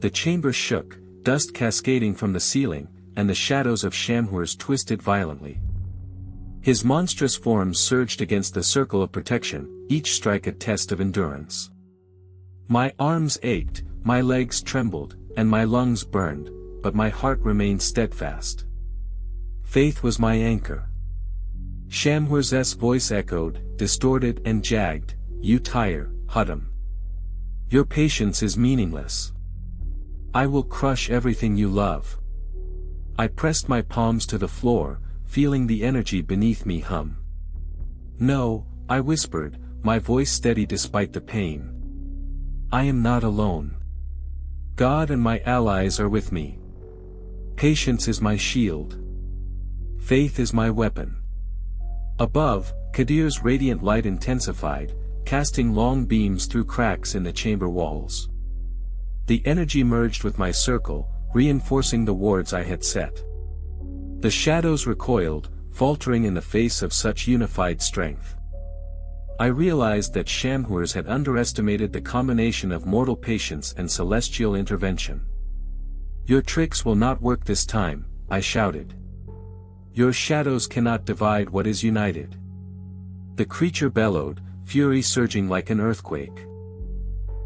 The chamber shook, dust cascading from the ceiling, and the shadows of Shamhureş twisted violently. His monstrous form surged against the circle of protection, each strike a test of endurance. My arms ached, my legs trembled, and my lungs burned, but my heart remained steadfast. Faith was my anchor. Shamhureş's voice echoed, distorted and jagged, "You tire, Hüddam. Your patience is meaningless. I will crush everything you love." I pressed my palms to the floor, feeling the energy beneath me hum. "No," I whispered, my voice steady despite the pain. "I am not alone. God and my allies are with me. Patience is my shield. Faith is my weapon." Above, Kadir's radiant light intensified, casting long beams through cracks in the chamber walls. The energy merged with my circle, reinforcing the wards I had set. The shadows recoiled, faltering in the face of such unified strength. I realized that Shamhureş had underestimated the combination of mortal patience and celestial intervention. "Your tricks will not work this time," I shouted. "Your shadows cannot divide what is united." The creature bellowed, fury surging like an earthquake.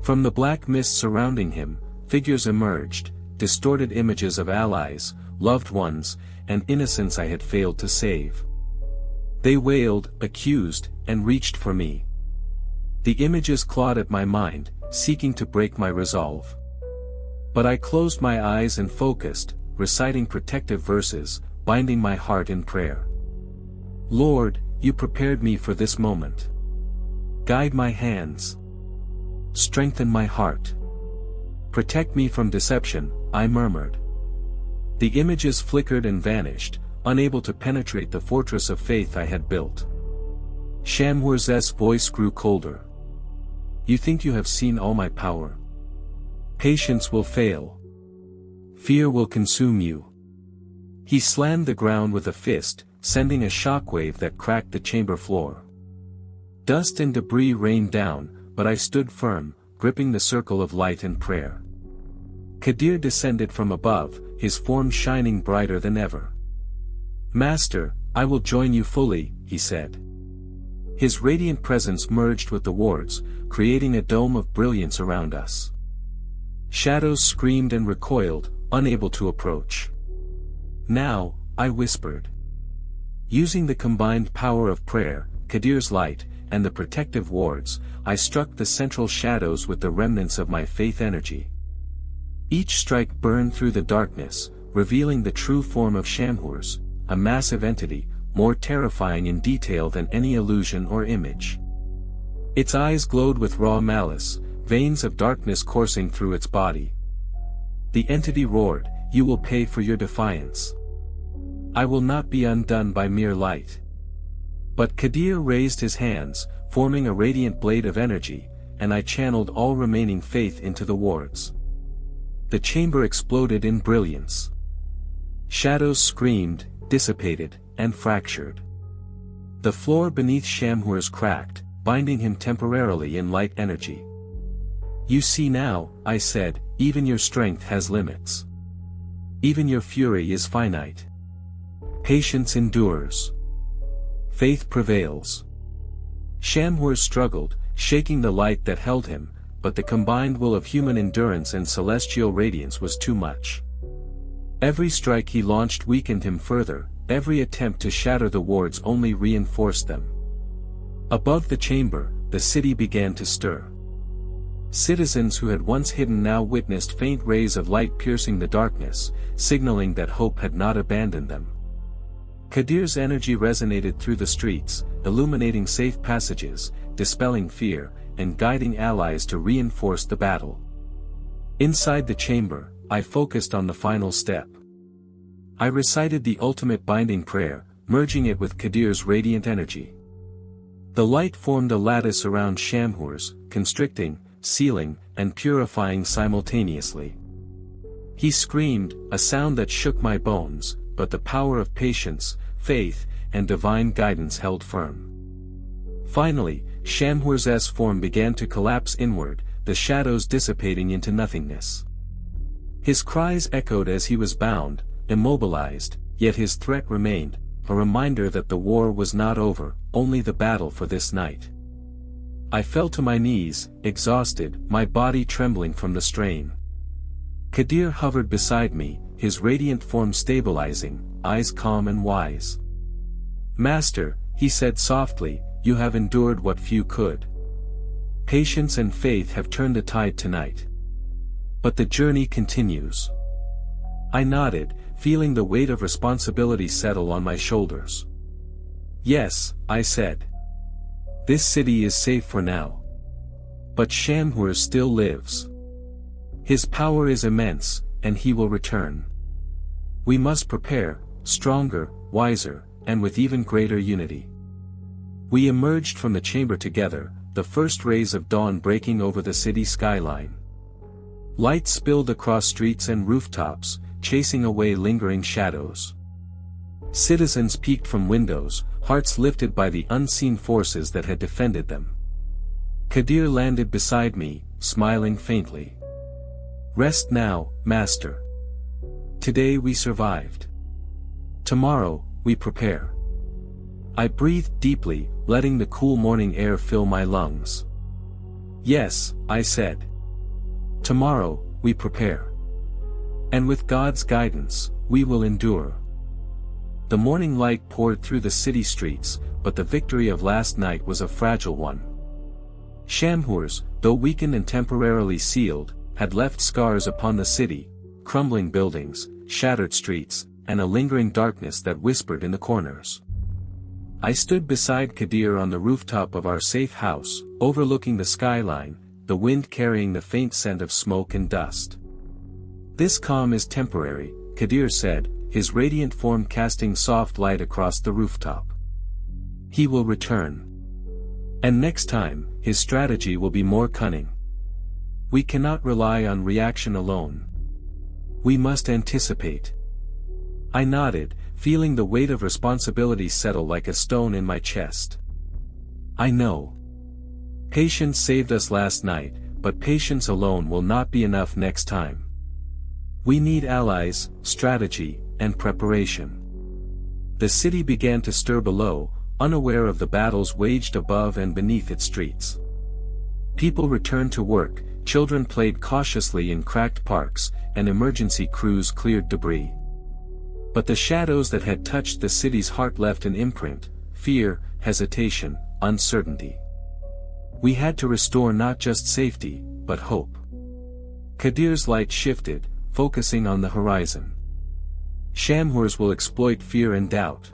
From the black mist surrounding him, figures emerged, distorted images of allies, loved ones, and innocents I had failed to save. They wailed, accused, and reached for me. The images clawed at my mind, seeking to break my resolve. But I closed my eyes and focused, reciting protective verses, binding my heart in prayer. "Lord, you prepared me for this moment. Guide my hands. Strengthen my heart. Protect me from deception," I murmured. The images flickered and vanished, unable to penetrate the fortress of faith I had built. Shamhureş's voice grew colder. "You think you have seen all my power? Patience will fail. Fear will consume you." He slammed the ground with a fist, sending a shockwave that cracked the chamber floor. Dust and debris rained down, but I stood firm, gripping the circle of light and prayer. Kadir descended from above, his form shining brighter than ever. "Master, I will join you fully," he said. His radiant presence merged with the wards, creating a dome of brilliance around us. Shadows screamed and recoiled, unable to approach. "Now," I whispered. Using the combined power of prayer, Kadir's light, and the protective wards, I struck the central shadows with the remnants of my faith energy. Each strike burned through the darkness, revealing the true form of Shamhureş, a massive entity, more terrifying in detail than any illusion or image. Its eyes glowed with raw malice, veins of darkness coursing through its body. The entity roared, "You will pay for your defiance. I will not be undone by mere light." But Kadir raised his hands, forming a radiant blade of energy, and I channeled all remaining faith into the wards. The chamber exploded in brilliance. Shadows screamed, dissipated, and fractured. The floor beneath Shamhureş cracked, binding him temporarily in light energy. "You see now," I said, "even your strength has limits. Even your fury is finite. Patience endures. Faith prevails." Shamhureş struggled, shaking the light that held him, but the combined will of human endurance and celestial radiance was too much. Every strike he launched weakened him further, every attempt to shatter the wards only reinforced them. Above the chamber, the city began to stir. Citizens who had once hidden now witnessed faint rays of light piercing the darkness, signaling that hope had not abandoned them. Kadir's energy resonated through the streets, illuminating safe passages, dispelling fear, and guiding allies to reinforce the battle. Inside the chamber, I focused on the final step. I recited the ultimate binding prayer, merging it with Kadir's radiant energy. The light formed a lattice around Shamhureş, constricting, sealing, and purifying simultaneously. He screamed, a sound that shook my bones, but the power of patience, faith, and divine guidance held firm. Finally, Shamhureş's form began to collapse inward, the shadows dissipating into nothingness. His cries echoed as he was bound, immobilized, yet his threat remained, a reminder that the war was not over, only the battle for this night. I fell to my knees, exhausted, my body trembling from the strain. Kadir hovered beside me, his radiant form stabilizing, eyes calm and wise. "Master," he said softly, "you have endured what few could. Patience and faith have turned the tide tonight. But the journey continues." I nodded, feeling the weight of responsibility settle on my shoulders. "Yes," I said. "This city is safe for now. But Shamhureş still lives. His power is immense, and he will return. We must prepare, stronger, wiser, and with even greater unity." We emerged from the chamber together, the first rays of dawn breaking over the city skyline. Light spilled across streets and rooftops, chasing away lingering shadows. Citizens peeked from windows, hearts lifted by the unseen forces that had defended them. Kadir landed beside me, smiling faintly. "Rest now, master. Today we survived. Tomorrow, we prepare." I breathed deeply, letting the cool morning air fill my lungs. "Yes," I said. "Tomorrow, we prepare. And with God's guidance, we will endure." The morning light poured through the city streets, but the victory of last night was a fragile one. Shamhureş, though weakened and temporarily sealed, had left scars upon the city, crumbling buildings, shattered streets, and a lingering darkness that whispered in the corners. I stood beside Kadir on the rooftop of our safe house, overlooking the skyline, the wind carrying the faint scent of smoke and dust. "This calm is temporary," Kadir said, his radiant form casting soft light across the rooftop. "He will return. And next time, his strategy will be more cunning. We cannot rely on reaction alone. We must anticipate." I nodded, feeling the weight of responsibility settle like a stone in my chest. "I know. Patience saved us last night, but patience alone will not be enough next time. We need allies, strategy, and preparation." The city began to stir below, unaware of the battles waged above and beneath its streets. People returned to work, children played cautiously in cracked parks, and emergency crews cleared debris. But the shadows that had touched the city's heart left an imprint: fear, hesitation, uncertainty. We had to restore not just safety, but hope. Kadir's light shifted, focusing on the horizon. Shamhureş will exploit fear and doubt.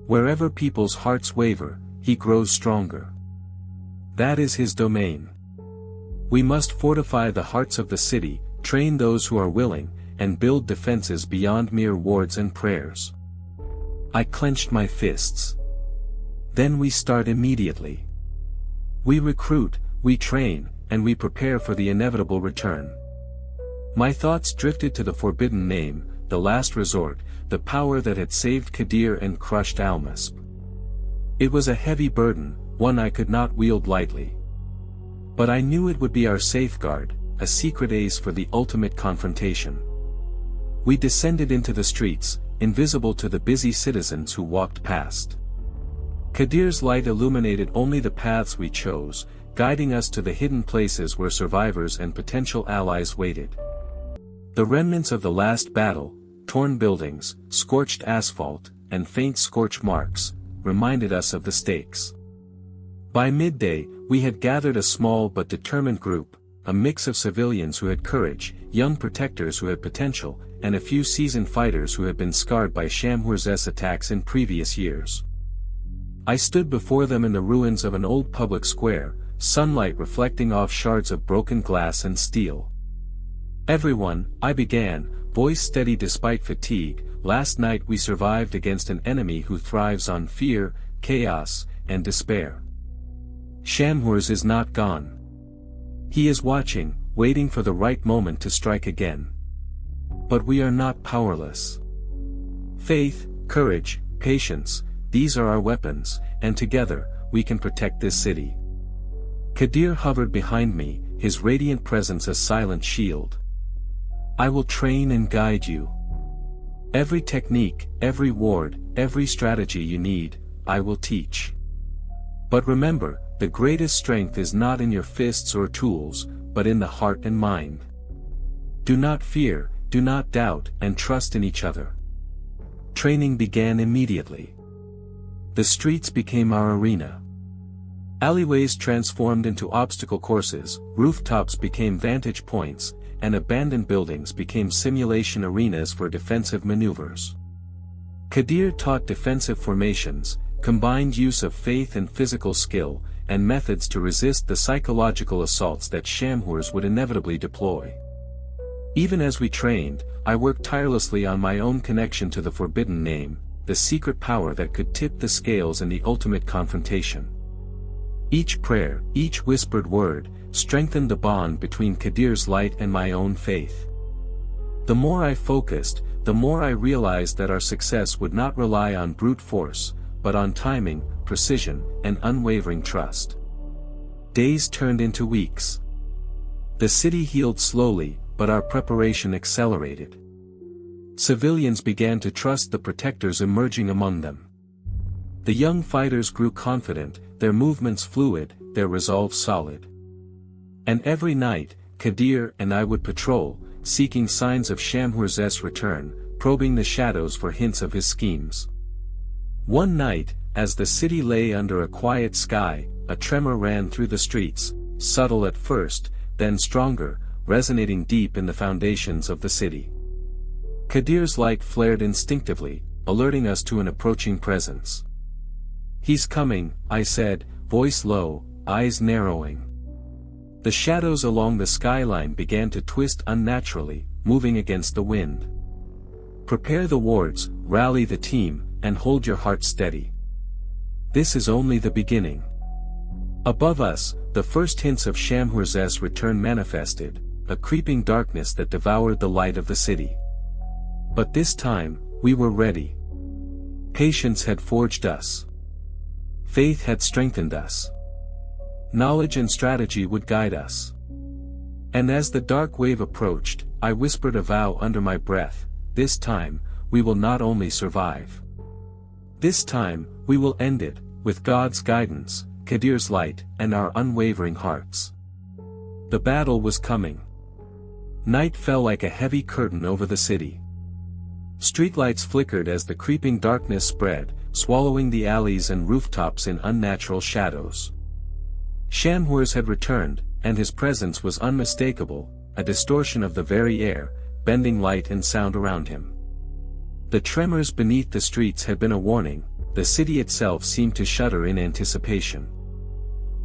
Wherever people's hearts waver, he grows stronger. That is his domain. We must fortify the hearts of the city, train those who are willing, and build defenses beyond mere words and prayers. I clenched my fists. Then we start immediately. We recruit, we train, and we prepare for the inevitable return. My thoughts drifted to the forbidden name, the last resort, the power that had saved Kadir and crushed Almasp. It was a heavy burden, one I could not wield lightly. But I knew it would be our safeguard, a secret ace for the ultimate confrontation. We descended into the streets, invisible to the busy citizens who walked past. Kadir's light illuminated only the paths we chose, guiding us to the hidden places where survivors and potential allies waited. The remnants of the last battle, torn buildings, scorched asphalt, and faint scorch marks, reminded us of the stakes. By midday, we had gathered a small but determined group, a mix of civilians who had courage, young protectors who had potential, and a few seasoned fighters who had been scarred by Shamhureş's attacks in previous years. I stood before them in the ruins of an old public square, sunlight reflecting off shards of broken glass and steel. "Everyone," I began, voice steady despite fatigue, "last night we survived against an enemy who thrives on fear, chaos, and despair. Shamhureş is not gone. He is watching, waiting for the right moment to strike again. But we are not powerless. Faith, courage, patience, these are our weapons, and together, we can protect this city." Kadir hovered behind me, his radiant presence a silent shield. I will train and guide you. Every technique, every ward, every strategy you need, I will teach. But remember, the greatest strength is not in your fists or tools, but in the heart and mind. Do not fear, do not doubt, and trust in each other. Training began immediately. The streets became our arena. Alleyways transformed into obstacle courses, rooftops became vantage points, and abandoned buildings became simulation arenas for defensive maneuvers. Kadir taught defensive formations, combined use of faith and physical skill, and methods to resist the psychological assaults that Shamhureş would inevitably deploy. Even as we trained, I worked tirelessly on my own connection to the forbidden name, the secret power that could tip the scales in the ultimate confrontation. Each prayer, each whispered word, strengthened the bond between Kadir's light and my own faith. The more I focused, the more I realized that our success would not rely on brute force, but on timing, precision, and unwavering trust. Days turned into weeks. The city healed slowly, but our preparation accelerated. Civilians began to trust the protectors emerging among them. The young fighters grew confident, their movements fluid, their resolve solid. And every night, Kadir and I would patrol, seeking signs of Shamhureş's return, probing the shadows for hints of his schemes. One night, as the city lay under a quiet sky, a tremor ran through the streets, subtle at first, then stronger, resonating deep in the foundations of the city. Kadir's light flared instinctively, alerting us to an approaching presence. "He's coming," I said, voice low, eyes narrowing. The shadows along the skyline began to twist unnaturally, moving against the wind. "Prepare the wards, rally the team, and hold your heart steady. This is only the beginning." Above us, the first hints of Shamhureş's return manifested, a creeping darkness that devoured the light of the city. But this time, we were ready. Patience had forged us. Faith had strengthened us. Knowledge and strategy would guide us. And as the dark wave approached, I whispered a vow under my breath: this time, we will not only survive. This time, we will end it, with God's guidance, Kadir's light, and our unwavering hearts. The battle was coming. Night fell like a heavy curtain over the city. Streetlights flickered as the creeping darkness spread, swallowing the alleys and rooftops in unnatural shadows. Shamhureş had returned, and his presence was unmistakable, a distortion of the very air, bending light and sound around him. The tremors beneath the streets had been a warning, the city itself seemed to shudder in anticipation.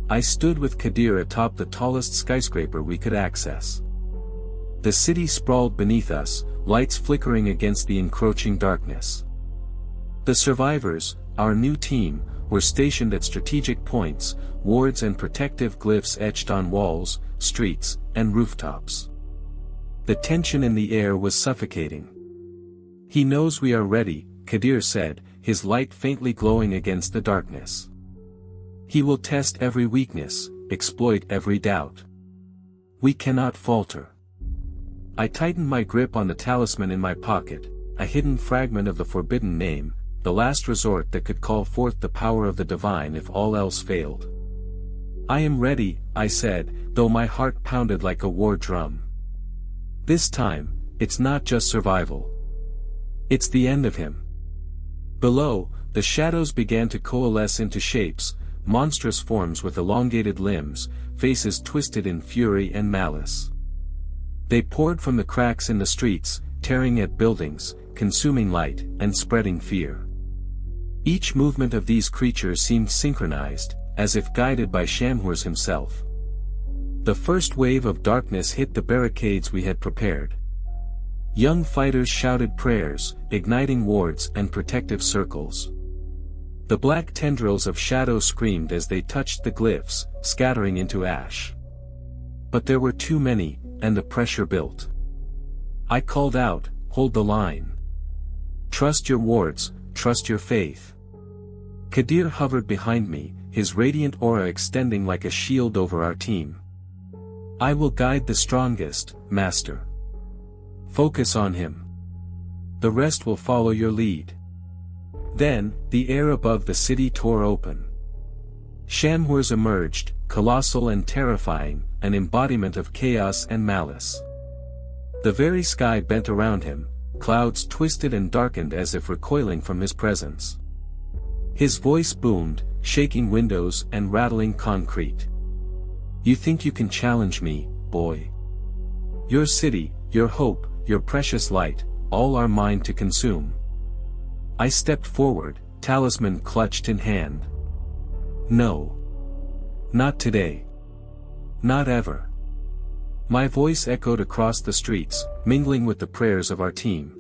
I stood with Kadir atop the tallest skyscraper we could access. The city sprawled beneath us, lights flickering against the encroaching darkness. The survivors, our new team, were stationed at strategic points, wards and protective glyphs etched on walls, streets, and rooftops. The tension in the air was suffocating. "He knows we are ready," Kadir said, his light faintly glowing against the darkness. "He will test every weakness, exploit every doubt. We cannot falter." I tightened my grip on the talisman in my pocket, a hidden fragment of the forbidden name, the last resort that could call forth the power of the divine if all else failed. "I am ready," I said, though my heart pounded like a war drum. This time, it's not just survival. It's the end of him. Below, the shadows began to coalesce into shapes, monstrous forms with elongated limbs, faces twisted in fury and malice. They poured from the cracks in the streets, tearing at buildings, consuming light, and spreading fear. Each movement of these creatures seemed synchronized, as if guided by Shamhureş himself. The first wave of darkness hit the barricades we had prepared. Young fighters shouted prayers, igniting wards and protective circles. The black tendrils of shadow screamed as they touched the glyphs, scattering into ash. But there were too many, and the pressure built. I called out, "Hold the line. Trust your wards, trust your faith." Kadir hovered behind me, his radiant aura extending like a shield over our team. "I will guide the strongest, Master. Focus on him. The rest will follow your lead. Then, the air above the city tore open. Shamhureş emerged, colossal and terrifying, an embodiment of chaos and malice. The very sky bent around him, clouds twisted and darkened as if recoiling from his presence. His voice boomed, shaking windows and rattling concrete. You think you can challenge me, boy? Your city, your hope, your precious light, all are mine to consume. I stepped forward, talisman clutched in hand. No. Not today. Not ever. My voice echoed across the streets, mingling with the prayers of our team.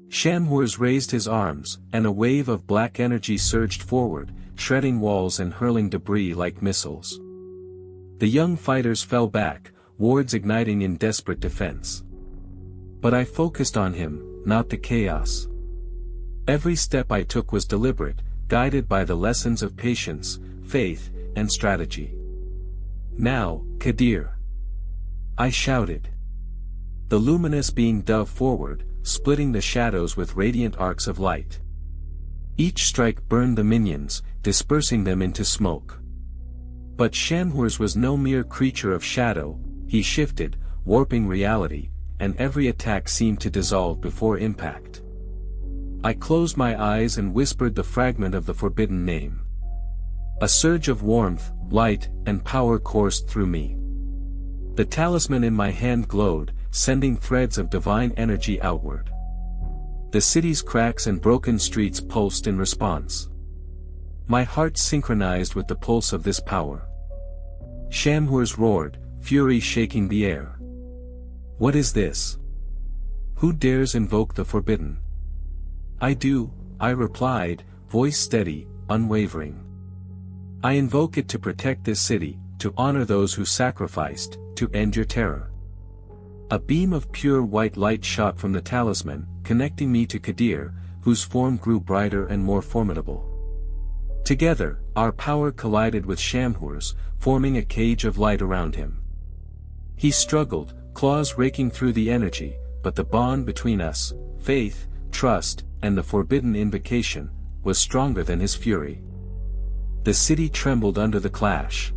Shamhureş raised his arms, and a wave of black energy surged forward, shredding walls and hurling debris like missiles. The young fighters fell back, wards igniting in desperate defense. But I focused on him, not the chaos. Every step I took was deliberate, guided by the lessons of patience, faith, and strategy. Now, Kadir! I shouted. The luminous being dove forward, splitting the shadows with radiant arcs of light. Each strike burned the minions, dispersing them into smoke. But Shamhureş was no mere creature of shadow, he shifted, warping reality, and every attack seemed to dissolve before impact. I closed my eyes and whispered the fragment of the forbidden name. A surge of warmth, light, and power coursed through me. The talisman in my hand glowed, sending threads of divine energy outward. The city's cracks and broken streets pulsed in response. My heart synchronized with the pulse of this power. Shamhureş roared, fury shaking the air. What is this? Who dares invoke the forbidden? I do, I replied, voice steady, unwavering. I invoke it to protect this city, to honor those who sacrificed, to end your terror. A beam of pure white light shot from the talisman, connecting me to Kadir, whose form grew brighter and more formidable. Together, our power collided with Shamhureş, forming a cage of light around him. He struggled, claws raking through the energy, but the bond between us, faith, trust, and the forbidden invocation, was stronger than his fury. The city trembled under the clash.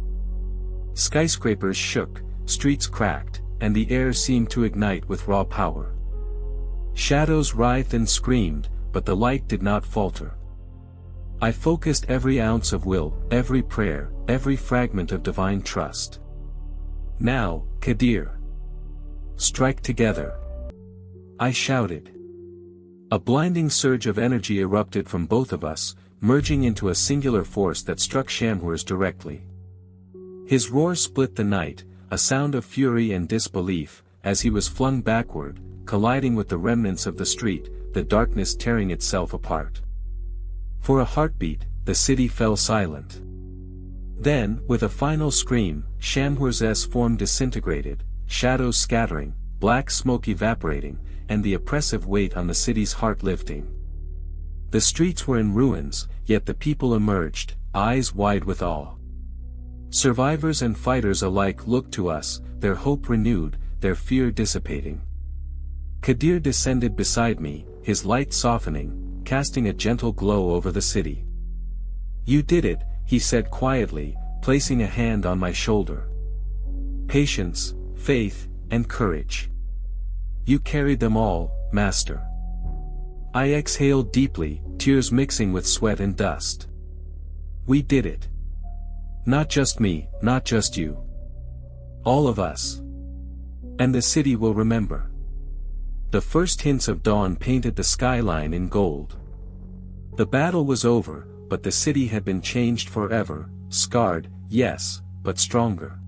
Skyscrapers shook, streets cracked, and the air seemed to ignite with raw power. Shadows writhed and screamed, but the light did not falter. I focused every ounce of will, every prayer, every fragment of divine trust. Now, Kadir! Strike together! I shouted. A blinding surge of energy erupted from both of us, merging into a singular force that struck Shamhureş directly. His roar split the night, a sound of fury and disbelief, as he was flung backward, colliding with the remnants of the street, the darkness tearing itself apart. For a heartbeat, the city fell silent. Then, with a final scream, Shamhureş's form disintegrated, shadows scattering, black smoke evaporating, and the oppressive weight on the city's heart lifting. The streets were in ruins, yet the people emerged, eyes wide with awe. Survivors and fighters alike looked to us, their hope renewed, their fear dissipating. Kadir descended beside me, his light softening, casting a gentle glow over the city. You did it, he said quietly, placing a hand on my shoulder. Patience, faith, and courage. You carried them all, Master. I exhaled deeply, tears mixing with sweat and dust. We did it. Not just me, not just you. All of us. And the city will remember. The first hints of dawn painted the skyline in gold. The battle was over, but the city had been changed forever, scarred, yes, but stronger.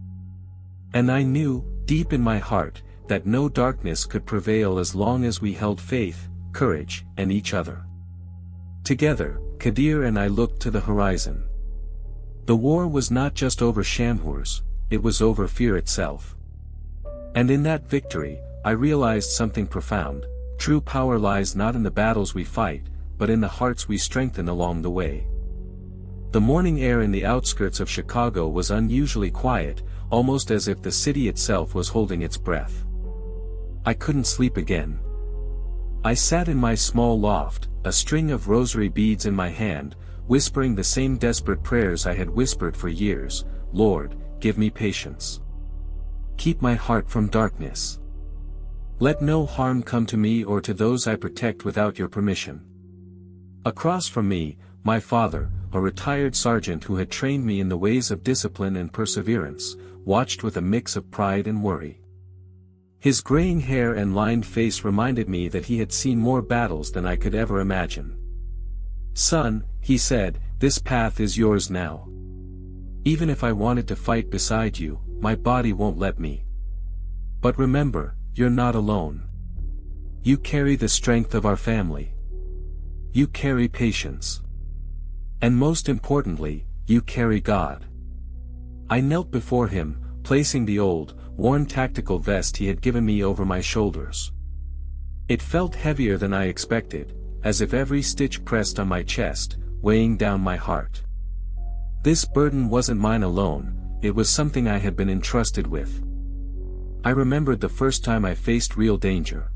And I knew, deep in my heart, that no darkness could prevail as long as we held faith, courage, and each other. Together, Kadir and I looked to the horizon. The war was not just over Shamhureş, it was over fear itself. And in that victory, I realized something profound: true power lies not in the battles we fight, but in the hearts we strengthen along the way. The morning air in the outskirts of Chicago was unusually quiet, almost as if the city itself was holding its breath. I couldn't sleep again. I sat in my small loft, a string of rosary beads in my hand, whispering the same desperate prayers I had whispered for years. Lord, give me patience. Keep my heart from darkness. Let no harm come to me or to those I protect without your permission. Across from me, my father, a retired sergeant who had trained me in the ways of discipline and perseverance, watched with a mix of pride and worry. His graying hair and lined face reminded me that he had seen more battles than I could ever imagine. Son, he said, this path is yours now. Even if I wanted to fight beside you, my body won't let me. But remember, you're not alone. You carry the strength of our family. You carry patience. And most importantly, you carry God. I knelt before him, placing the old, worn tactical vest he had given me over my shoulders. It felt heavier than I expected, as if every stitch pressed on my chest, weighing down my heart. This burden wasn't mine alone, it was something I had been entrusted with. I remembered the first time I faced real danger.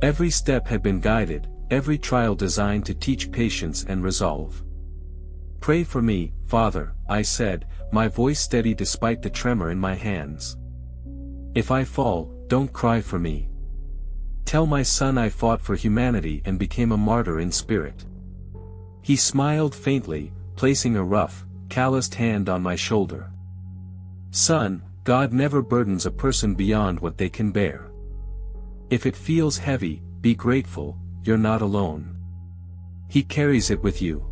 Every step had been guided, every trial designed to teach patience and resolve. Pray for me, Father, I said, my voice steady despite the tremor in my hands. If I fall, don't cry for me. Tell my son I fought for humanity and became a martyr in spirit. He smiled faintly, placing a rough, calloused hand on my shoulder. Son, God never burdens a person beyond what they can bear. If it feels heavy, be grateful, you're not alone. He carries it with you.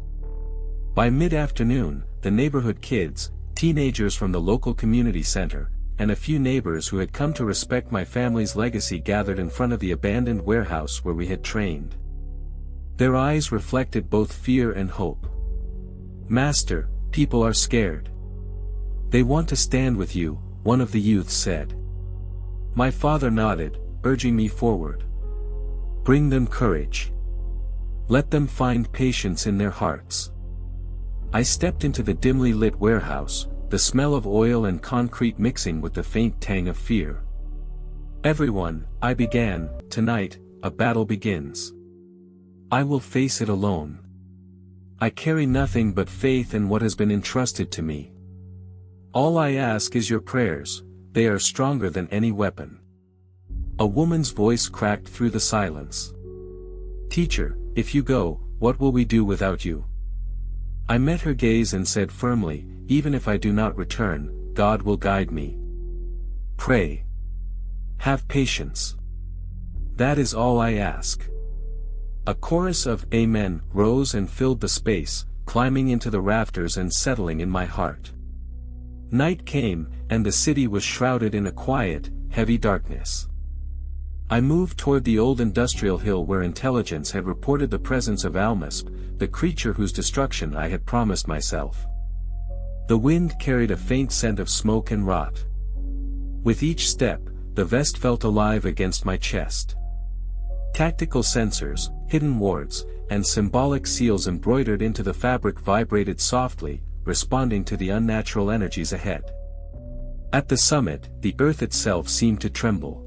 By mid-afternoon, the neighborhood kids, teenagers from the local community center, and a few neighbors who had come to respect my family's legacy gathered in front of the abandoned warehouse where we had trained. Their eyes reflected both fear and hope. Master, people are scared. They want to stand with you, one of the youths said. My father nodded, urging me forward. Bring them courage. Let them find patience in their hearts. I stepped into the dimly lit warehouse, the smell of oil and concrete mixing with the faint tang of fear. Everyone, I began, tonight, a battle begins. I will face it alone. I carry nothing but faith in what has been entrusted to me. All I ask is your prayers, they are stronger than any weapon. A woman's voice cracked through the silence. Teacher, if you go, what will we do without you? I met her gaze and said firmly, even if I do not return, God will guide me. Pray. Have patience. That is all I ask. A chorus of Amen rose and filled the space, climbing into the rafters and settling in my heart. Night came, and the city was shrouded in a quiet, heavy darkness. I moved toward the old industrial hill where intelligence had reported the presence of Almasp, the creature whose destruction I had promised myself. The wind carried a faint scent of smoke and rot. With each step, the vest felt alive against my chest. Tactical sensors, hidden wards, and symbolic seals embroidered into the fabric vibrated softly, responding to the unnatural energies ahead. At the summit, the earth itself seemed to tremble.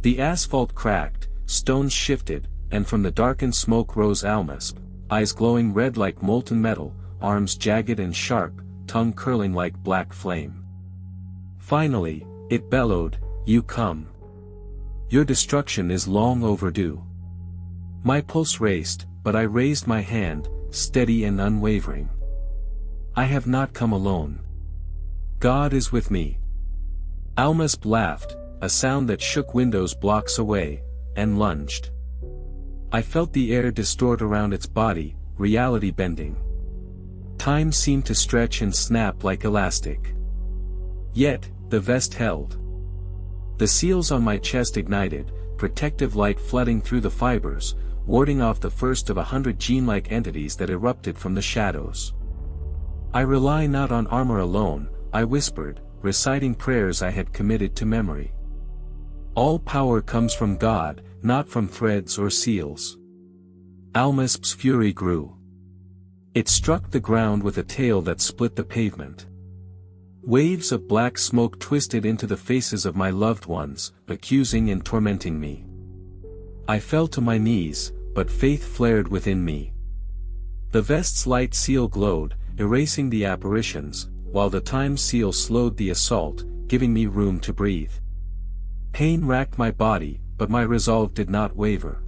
The asphalt cracked, stones shifted, and from the darkened smoke rose Almasp, eyes glowing red like molten metal, arms jagged and sharp, tongue curling like black flame. Finally, it bellowed, "You come. Your destruction is long overdue." My pulse raced, but I raised my hand, steady and unwavering. I have not come alone. God is with me. Almasp laughed, a sound that shook windows blocks away, and lunged. I felt the air distort around its body, reality bending. Time seemed to stretch and snap like elastic. Yet, the vest held. The seals on my chest ignited, protective light flooding through the fibers, warding off the first of 100 gene-like entities that erupted from the shadows. I rely not on armor alone, I whispered, reciting prayers I had committed to memory. All power comes from God, not from threads or seals. Almasp's fury grew. It struck the ground with a tail that split the pavement. Waves of black smoke twisted into the faces of my loved ones, accusing and tormenting me. I fell to my knees, but faith flared within me. The vest's light seal glowed, erasing the apparitions, while the time seal slowed the assault, giving me room to breathe. Pain racked my body, but my resolve did not waver.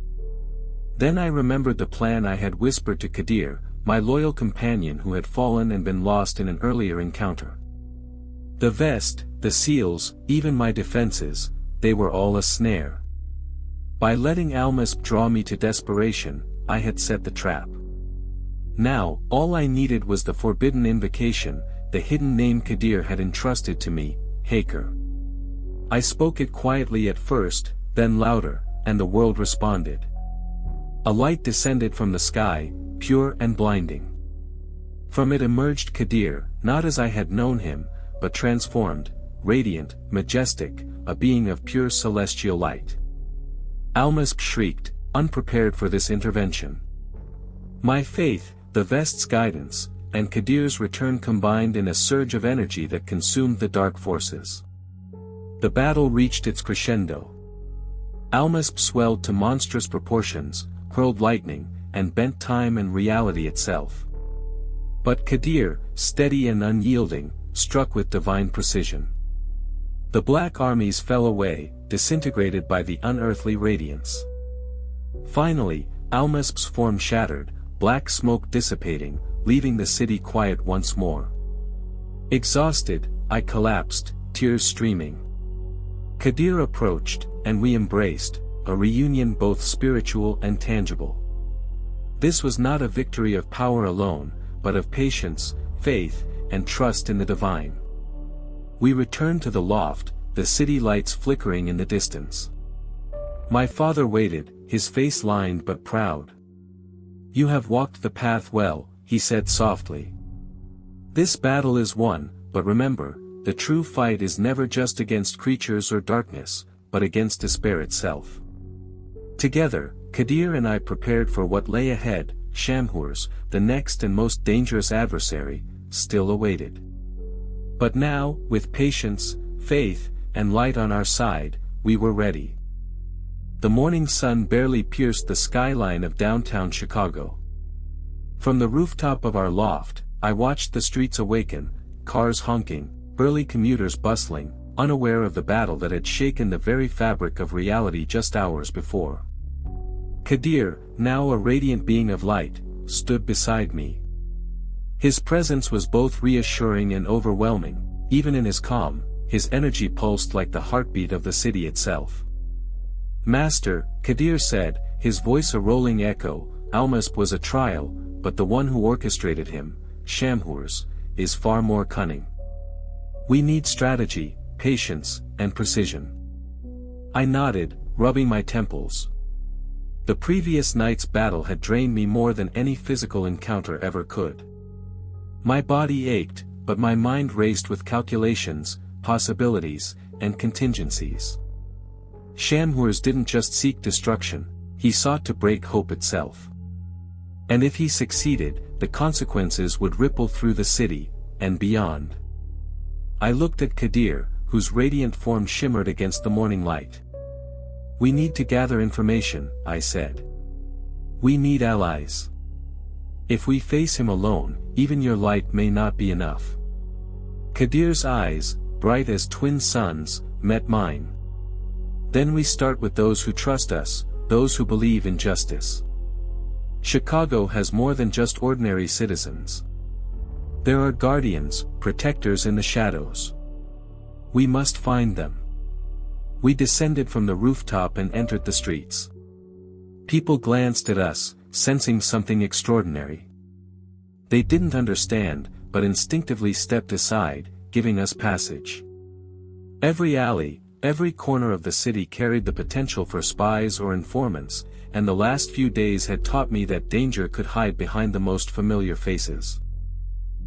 Then I remembered the plan I had whispered to Kadir, my loyal companion who had fallen and been lost in an earlier encounter. The vest, the seals, even my defenses, they were all a snare. By letting Almasp draw me to desperation, I had set the trap. Now, all I needed was the forbidden invocation, the hidden name Kadir had entrusted to me, Haker. I spoke it quietly at first, then louder, and the world responded. A light descended from the sky, pure and blinding. From it emerged Kadir, not as I had known him, but transformed, radiant, majestic, a being of pure celestial light. Almasp shrieked, unprepared for this intervention. My faith, the vest's guidance, and Kadir's return combined in a surge of energy that consumed the dark forces. The battle reached its crescendo. Almasp swelled to monstrous proportions, hurled lightning, and bent time and reality itself. But Kadir, steady and unyielding, struck with divine precision. The black armies fell away, disintegrated by the unearthly radiance. Finally, Almasp's form shattered, black smoke dissipating, leaving the city quiet once more. Exhausted, I collapsed, tears streaming. Kadir approached, and we embraced, a reunion both spiritual and tangible. This was not a victory of power alone, but of patience, faith, and trust in the divine. We returned to the loft, the city lights flickering in the distance. My father waited, his face lined but proud. "You have walked the path well," he said softly. "This battle is won, but remember, the true fight is never just against creatures or darkness, but against despair itself." Together, Kadir and I prepared for what lay ahead. Shamhureş, the next and most dangerous adversary, still awaited. But now, with patience, faith, and light on our side, we were ready. The morning sun barely pierced the skyline of downtown Chicago. From the rooftop of our loft, I watched the streets awaken, cars honking, early commuters bustling, unaware of the battle that had shaken the very fabric of reality just hours before. Kadir, now a radiant being of light, stood beside me. His presence was both reassuring and overwhelming. Even in his calm, his energy pulsed like the heartbeat of the city itself. "Master," Kadir said, his voice a rolling echo, "Almasp was a trial, but the one who orchestrated him, Shamhureş, is far more cunning. We need strategy, patience, and precision." I nodded, rubbing my temples. The previous night's battle had drained me more than any physical encounter ever could. My body ached, but my mind raced with calculations, possibilities, and contingencies. Shamhureş didn't just seek destruction, he sought to break hope itself. And if he succeeded, the consequences would ripple through the city, and beyond. I looked at Kadir, whose radiant form shimmered against the morning light. "We need to gather information," I said. "We need allies. If we face him alone, even your light may not be enough." Kadir's eyes, bright as twin suns, met mine. "Then we start with those who trust us, those who believe in justice. Chicago has more than just ordinary citizens. There are guardians, protectors in the shadows. We must find them." We descended from the rooftop and entered the streets. People glanced at us, sensing something extraordinary. They didn't understand, but instinctively stepped aside, giving us passage. Every alley, every corner of the city carried the potential for spies or informants, and the last few days had taught me that danger could hide behind the most familiar faces.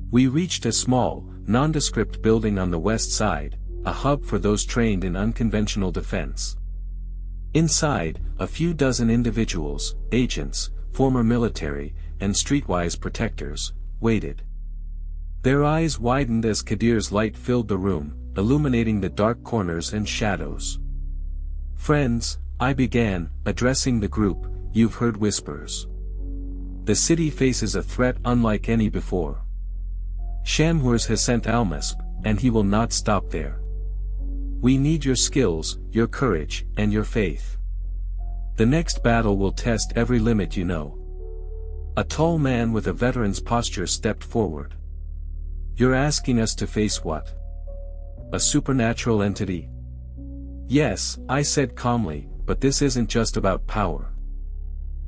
We reached a small, nondescript building on the west side, a hub for those trained in unconventional defense. Inside, a few dozen individuals, agents, former military, and streetwise protectors, waited. Their eyes widened as Kadir's light filled the room, illuminating the dark corners and shadows. "Friends," I began, addressing the group, "you've heard whispers. The city faces a threat unlike any before. Shamhureş has sent Almasp, and he will not stop there. We need your skills, your courage, and your faith. The next battle will test every limit you know." A tall man with a veteran's posture stepped forward. "You're asking us to face what? A supernatural entity?" "Yes," I said calmly, "but this isn't just about power.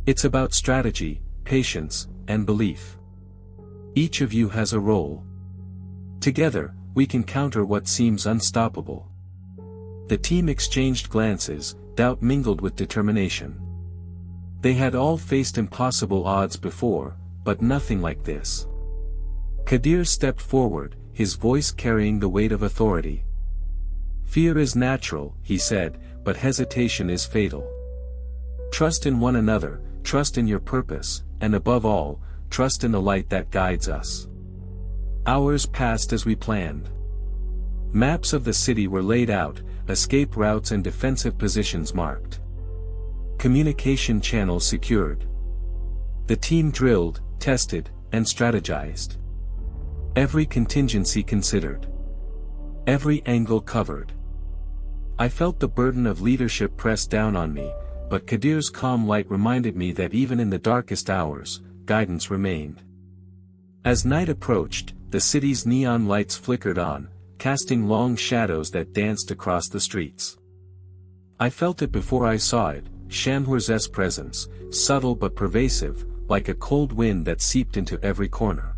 It's about strategy, patience, and belief. Each of you has a role. Together, we can counter what seems unstoppable." The team exchanged glances, doubt mingled with determination. They had all faced impossible odds before, but nothing like this. Kadir stepped forward, his voice carrying the weight of authority. "Fear is natural," he said, "but hesitation is fatal. Trust in one another, trust in your purpose, and above all, trust in the light that guides us." Hours passed as we planned. Maps of the city were laid out, escape routes and defensive positions marked. Communication channels secured. The team drilled, tested, and strategized. Every contingency considered. Every angle covered. I felt the burden of leadership press down on me, but Kadir's calm light reminded me that even in the darkest hours, guidance remained. As night approached, the city's neon lights flickered on, casting long shadows that danced across the streets. I felt it before I saw it, Shamhureş's presence, subtle but pervasive, like a cold wind that seeped into every corner.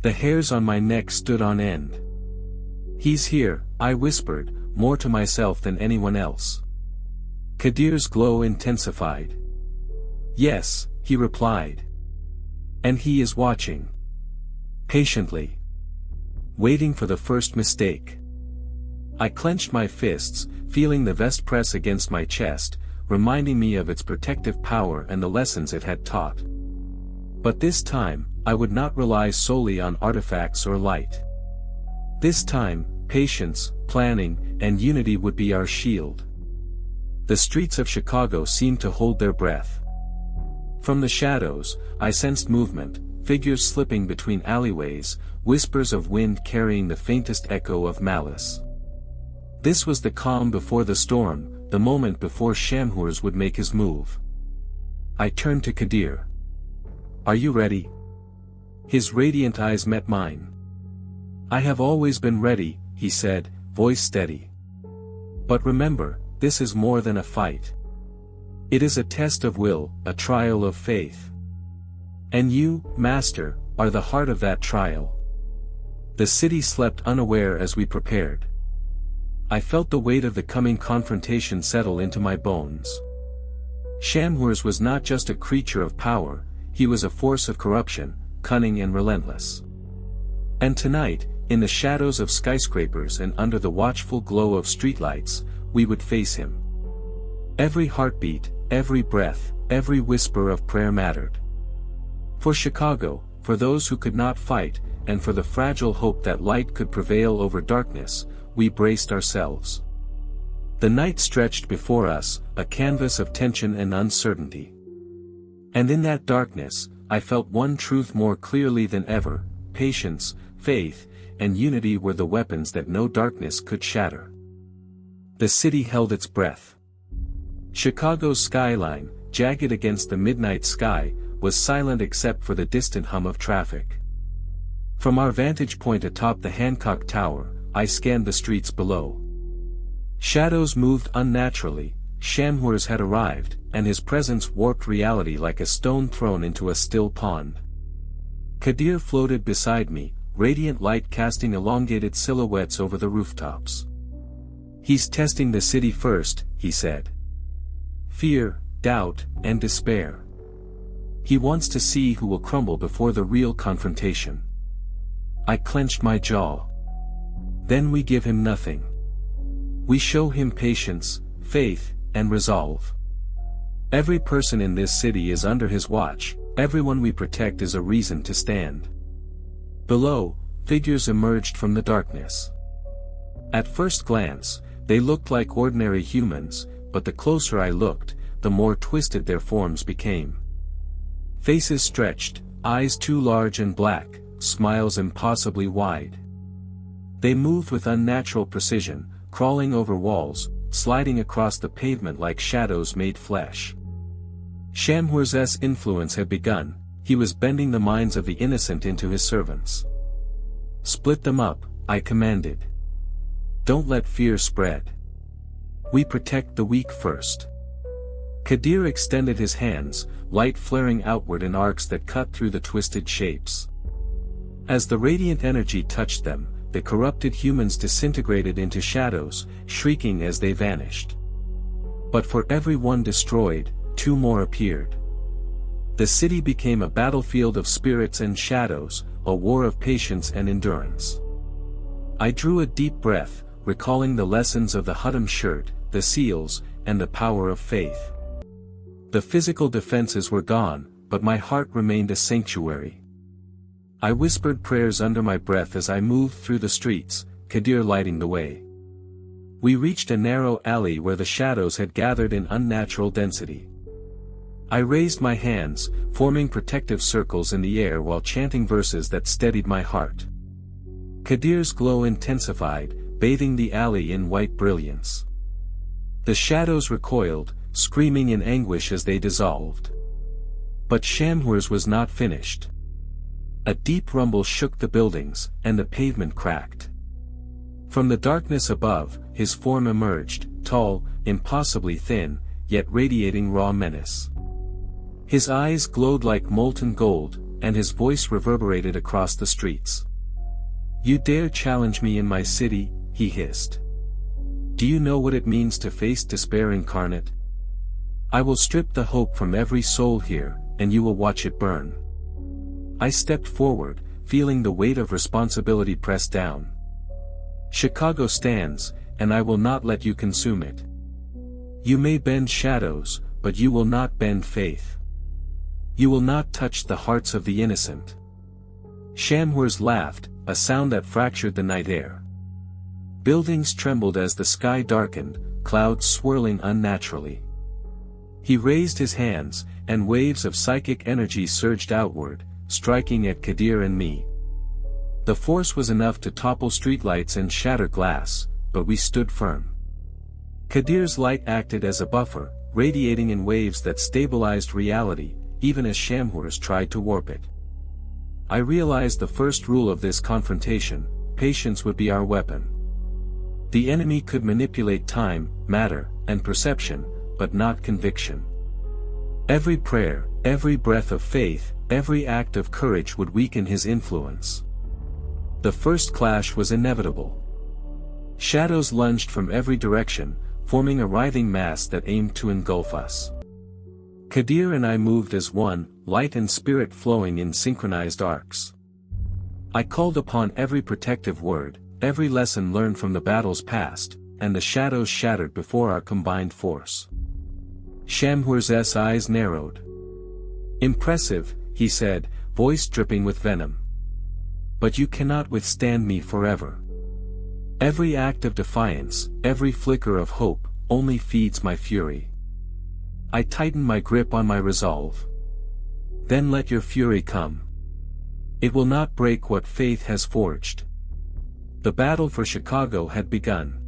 The hairs on my neck stood on end. "He's here," I whispered, more to myself than anyone else. Kadir's glow intensified. "Yes," he replied. "And he is watching. Patiently. Waiting for the first mistake." I clenched my fists, feeling the vest press against my chest, reminding me of its protective power and the lessons it had taught. But this time, I would not rely solely on artifacts or light. This time, patience, planning, and unity would be our shield. The streets of Chicago seemed to hold their breath. From the shadows, I sensed movement, figures slipping between alleyways, whispers of wind carrying the faintest echo of malice. This was the calm before the storm, the moment before Shamhureş would make his move. I turned to Kadir. "Are you ready?" His radiant eyes met mine. "I have always been ready," he said, voice steady. "But remember, this is more than a fight. It is a test of will, a trial of faith. And you, Master, are the heart of that trial." The city slept unaware as we prepared. I felt the weight of the coming confrontation settle into my bones. Shamhureş was not just a creature of power, he was a force of corruption, cunning and relentless. And tonight, in the shadows of skyscrapers and under the watchful glow of streetlights, we would face him. Every heartbeat, every breath, every whisper of prayer mattered. For Chicago, for those who could not fight, and for the fragile hope that light could prevail over darkness, we braced ourselves. The night stretched before us, a canvas of tension and uncertainty. And in that darkness, I felt one truth more clearly than ever: patience, faith, and unity were the weapons that no darkness could shatter. The city held its breath. Chicago's skyline, jagged against the midnight sky, was silent except for the distant hum of traffic. From our vantage point atop the Hancock Tower, I scanned the streets below. Shadows moved unnaturally. Shamhureş had arrived, and his presence warped reality like a stone thrown into a still pond. Kadir floated beside me, radiant light casting elongated silhouettes over the rooftops. "He's testing the city first," he said. "Fear, doubt, and despair. He wants to see who will crumble before the real confrontation." I clenched my jaw. "Then we give him nothing. We show him patience, faith, and resolve. Every person in this city is under his watch, everyone we protect is a reason to stand." Below, figures emerged from the darkness. At first glance, they looked like ordinary humans, but the closer I looked, the more twisted their forms became. Faces stretched, eyes too large and black, smiles impossibly wide. They moved with unnatural precision, crawling over walls, sliding across the pavement like shadows made flesh. Shamhureş's influence had begun. He was bending the minds of the innocent into his servants. "Split them up," I commanded. "Don't let fear spread. We protect the weak first." Kadir extended his hands, light flaring outward in arcs that cut through the twisted shapes. As the radiant energy touched them, the corrupted humans disintegrated into shadows, shrieking as they vanished. But for every one destroyed, two more appeared. The city became a battlefield of spirits and shadows, a war of patience and endurance. I drew a deep breath, recalling the lessons of the Hüddam shirt, the seals, and the power of faith. The physical defenses were gone, but my heart remained a sanctuary. I whispered prayers under my breath as I moved through the streets, Kadir lighting the way. We reached a narrow alley where the shadows had gathered in unnatural density. I raised my hands, forming protective circles in the air while chanting verses that steadied my heart. Kadir's glow intensified, bathing the alley in white brilliance. The shadows recoiled, screaming in anguish as they dissolved. But Shamhureş was not finished. A deep rumble shook the buildings, and the pavement cracked. From the darkness above, his form emerged, tall, impossibly thin, yet radiating raw menace. His eyes glowed like molten gold, and his voice reverberated across the streets. "You dare challenge me in my city?" he hissed. "Do you know what it means to face despair incarnate? I will strip the hope from every soul here, and you will watch it burn." I stepped forward, feeling the weight of responsibility press down. "Chicago stands, and I will not let you consume it. You may bend shadows, but you will not bend faith. You will not touch the hearts of the innocent." Shamhureş laughed, a sound that fractured the night air. Buildings trembled as the sky darkened, clouds swirling unnaturally. He raised his hands, and waves of psychic energy surged outward, striking at Kadir and me. The force was enough to topple streetlights and shatter glass, but we stood firm. Kadir's light acted as a buffer, radiating in waves that stabilized reality, even as Shamhureş tried to warp it. I realized the first rule of this confrontation: patience would be our weapon. The enemy could manipulate time, matter, and perception, but not conviction. Every prayer, every breath of faith, every act of courage would weaken his influence. The first clash was inevitable. Shadows lunged from every direction, forming a writhing mass that aimed to engulf us. Kadir and I moved as one, light and spirit flowing in synchronized arcs. I called upon every protective word, every lesson learned from the battles past, and the shadows shattered before our combined force. Shamhureş's eyes narrowed. "Impressive," he said, voice dripping with venom. "But you cannot withstand me forever. Every act of defiance, every flicker of hope, only feeds my fury." I tightened my grip on my resolve. "Then let your fury come. It will not break what faith has forged." The battle for Chicago had begun.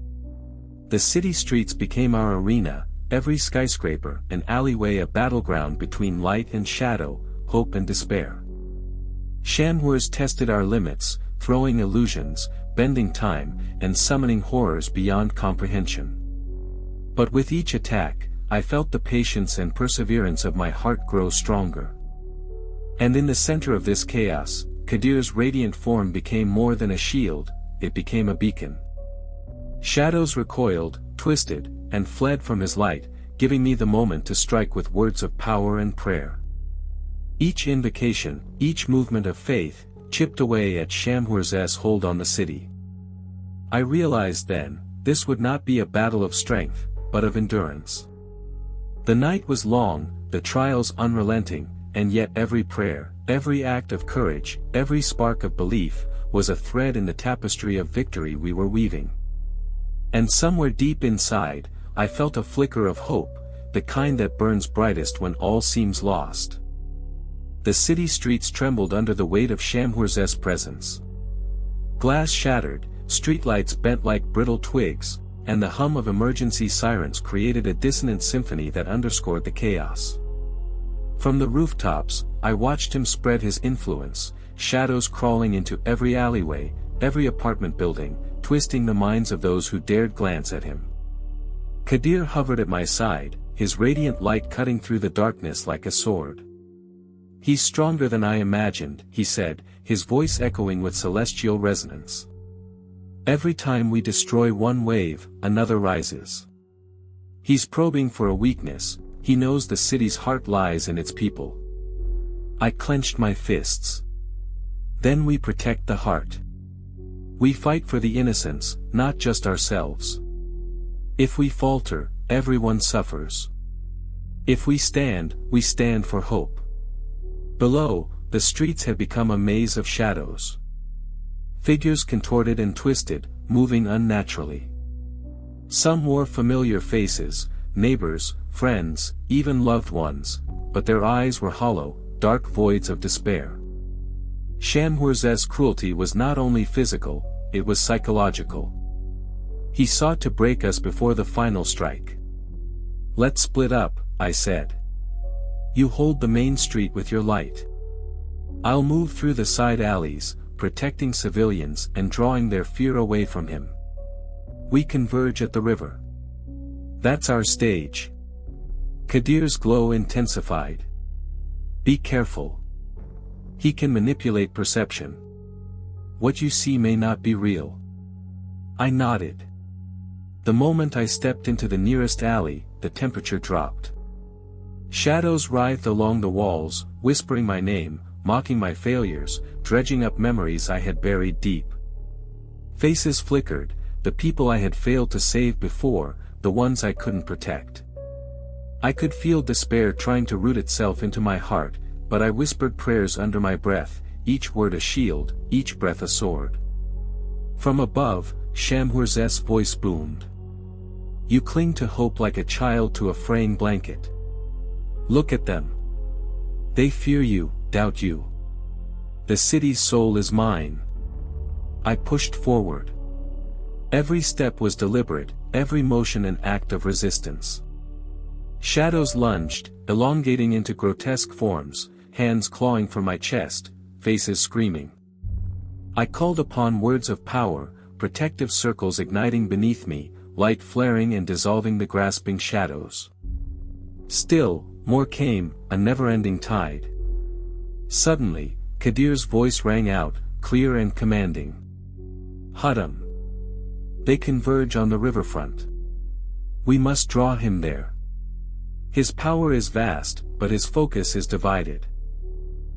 The city streets became our arena, every skyscraper and alleyway a battleground between light and shadow, hope and despair. Shamhureş tested our limits, throwing illusions, bending time, and summoning horrors beyond comprehension. But with each attack, I felt the patience and perseverance of my heart grow stronger. And in the center of this chaos, Kadir's radiant form became more than a shield, it became a beacon. Shadows recoiled, twisted, and fled from his light, giving me the moment to strike with words of power and prayer. Each invocation, each movement of faith, chipped away at Shamhureş's hold on the city. I realized then, this would not be a battle of strength, but of endurance. The night was long, the trials unrelenting, and yet every prayer, every act of courage, every spark of belief, was a thread in the tapestry of victory we were weaving. And somewhere deep inside, I felt a flicker of hope, the kind that burns brightest when all seems lost. The city streets trembled under the weight of Shamhureş's presence. Glass shattered, streetlights bent like brittle twigs, and the hum of emergency sirens created a dissonant symphony that underscored the chaos. From the rooftops, I watched him spread his influence, shadows crawling into every alleyway, every apartment building, twisting the minds of those who dared glance at him. Kadir hovered at my side, his radiant light cutting through the darkness like a sword. "He's stronger than I imagined," he said, his voice echoing with celestial resonance. "Every time we destroy one wave, another rises. He's probing for a weakness, he knows the city's heart lies in its people." I clenched my fists. "Then we protect the heart. We fight for the innocents, not just ourselves. If we falter, everyone suffers. If we stand for hope." Below, the streets had become a maze of shadows. Figures contorted and twisted, moving unnaturally. Some wore familiar faces, neighbors, friends, even loved ones, but their eyes were hollow, dark voids of despair. Shamhureş's cruelty was not only physical, it was psychological. He sought to break us before the final strike. "Let's split up," I said. "You hold the main street with your light. I'll move through the side alleys, protecting civilians and drawing their fear away from him. We converge at the river. That's our stage." Kadir's glow intensified. "Be careful. He can manipulate perception. What you see may not be real." I nodded. The moment I stepped into the nearest alley, the temperature dropped. Shadows writhed along the walls, whispering my name, mocking my failures, dredging up memories I had buried deep. Faces flickered, the people I had failed to save before, the ones I couldn't protect. I could feel despair trying to root itself into my heart, but I whispered prayers under my breath, each word a shield, each breath a sword. From above, Shamhureş's voice boomed. "You cling to hope like a child to a fraying blanket. Look at them. They fear you, doubt you. The city's soul is mine." I pushed forward. Every step was deliberate, every motion an act of resistance. Shadows lunged, elongating into grotesque forms, hands clawing for my chest, faces screaming. I called upon words of power, protective circles igniting beneath me, light flaring and dissolving the grasping shadows. Still, more came, a never-ending tide. Suddenly, Kadir's voice rang out, clear and commanding. "Hüddam. They converge on the riverfront. We must draw him there. His power is vast, but his focus is divided.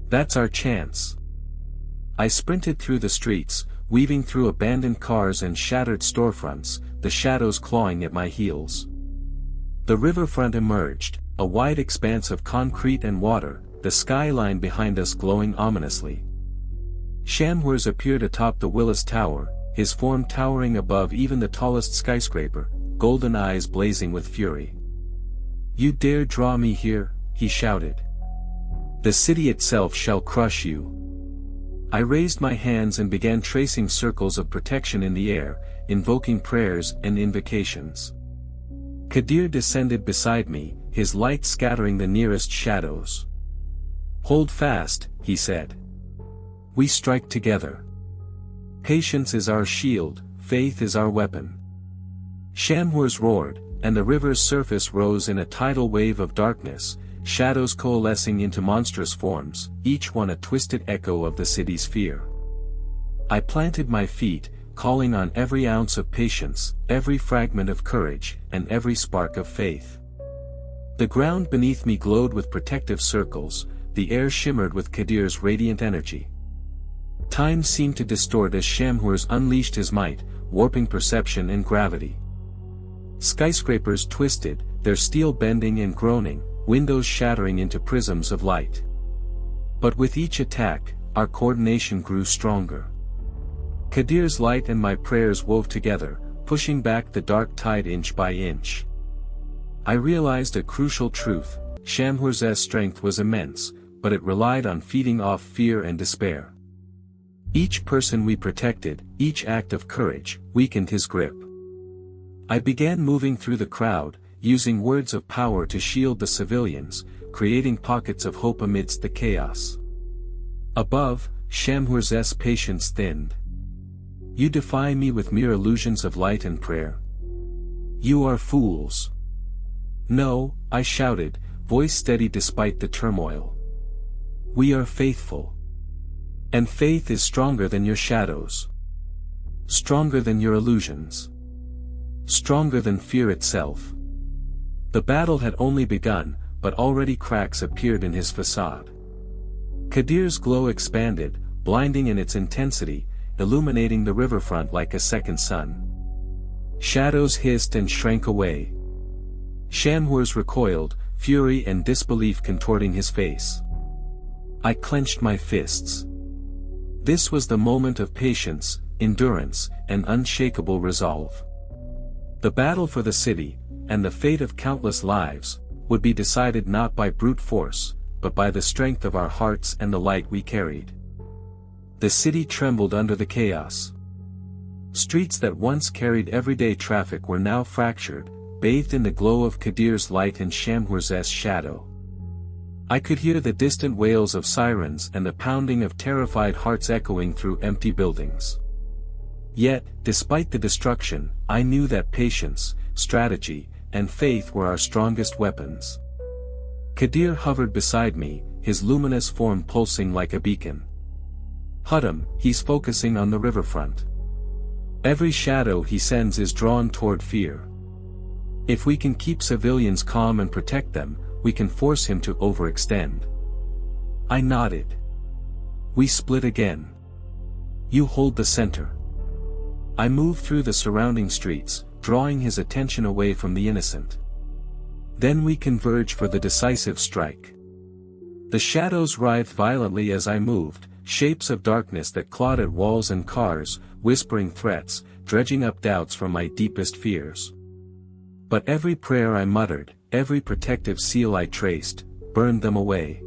That's our chance." I sprinted through the streets, weaving through abandoned cars and shattered storefronts, the shadows clawing at my heels. The riverfront emerged, a wide expanse of concrete and water, the skyline behind us glowing ominously. Shamhureş appeared atop the Willis Tower, his form towering above even the tallest skyscraper, golden eyes blazing with fury. "You dare draw me here," he shouted. "The city itself shall crush you." I raised my hands and began tracing circles of protection in the air, invoking prayers and invocations. Kadir descended beside me, his light scattering the nearest shadows. "Hold fast," he said. "We strike together. Patience is our shield, faith is our weapon." Shamhureş roared, and the river's surface rose in a tidal wave of darkness, shadows coalescing into monstrous forms, each one a twisted echo of the city's fear. I planted my feet, calling on every ounce of patience, every fragment of courage, and every spark of faith. The ground beneath me glowed with protective circles, the air shimmered with Kadir's radiant energy. Time seemed to distort as Shamhureş unleashed his might, warping perception and gravity. Skyscrapers twisted, their steel bending and groaning, windows shattering into prisms of light. But with each attack, our coordination grew stronger. Kadir's light and my prayers wove together, pushing back the dark tide inch by inch. I realized a crucial truth: Shamhureş's strength was immense, but it relied on feeding off fear and despair. Each person we protected, each act of courage, weakened his grip. I began moving through the crowd, using words of power to shield the civilians, creating pockets of hope amidst the chaos. Above, Shamhureş's patience thinned. "You defy me with mere illusions of light and prayer. You are fools." "No," I shouted, voice steady despite the turmoil. "We are faithful. And faith is stronger than your shadows. Stronger than your illusions. Stronger than fear itself." The battle had only begun, but already cracks appeared in his facade. Kadir's glow expanded, blinding in its intensity, illuminating the riverfront like a second sun. Shadows hissed and shrank away. Shamhureş recoiled, fury and disbelief contorting his face. I clenched my fists. This was the moment of patience, endurance, and unshakable resolve. The battle for the city, and the fate of countless lives, would be decided not by brute force, but by the strength of our hearts and the light we carried. The city trembled under the chaos. Streets that once carried everyday traffic were now fractured, bathed in the glow of Kadir's light and Shamhureş's shadow. I could hear the distant wails of sirens and the pounding of terrified hearts echoing through empty buildings. Yet, despite the destruction, I knew that patience, strategy, and faith were our strongest weapons. Kadir hovered beside me, his luminous form pulsing like a beacon. "Hüddam, he's focusing on the riverfront. Every shadow he sends is drawn toward fear. If we can keep civilians calm and protect them, we can force him to overextend." I nodded. We split again. "You hold the center." I moved through the surrounding streets, drawing his attention away from the innocent. Then we converged for the decisive strike. The shadows writhed violently as I moved, shapes of darkness that clawed at walls and cars, whispering threats, dredging up doubts from my deepest fears. But every prayer I muttered, every protective seal I traced, burned them away.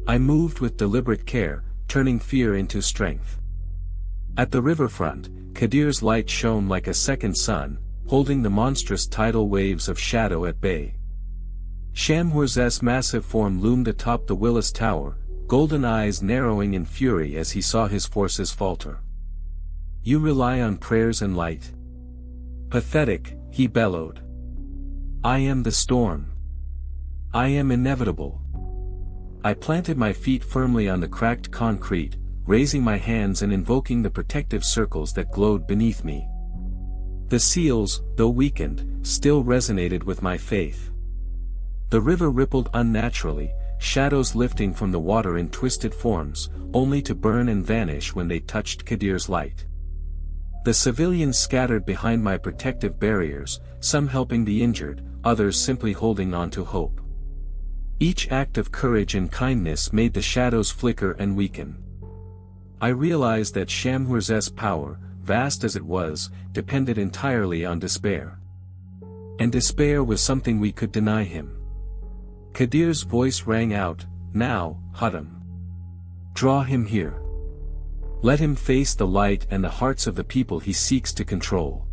I moved with deliberate care, turning fear into strength. At the riverfront, Kadir's light shone like a second sun, holding the monstrous tidal waves of shadow at bay. Shamhureş's massive form loomed atop the Willis Tower, golden eyes narrowing in fury as he saw his forces falter. "You rely on prayers and light. Pathetic," he bellowed. "I am the storm. I am inevitable." I planted my feet firmly on the cracked concrete, raising my hands and invoking the protective circles that glowed beneath me. The seals, though weakened, still resonated with my faith. The river rippled unnaturally, shadows lifting from the water in twisted forms, only to burn and vanish when they touched Kadir's light. The civilians scattered behind my protective barriers, some helping the injured, others simply holding on to hope. Each act of courage and kindness made the shadows flicker and weaken. I realized that Shamhureş's power, vast as it was, depended entirely on despair. And despair was something we could deny him. Kadir's voice rang out, "Now, Hüddam. Draw him here. Let him face the light and the hearts of the people he seeks to control."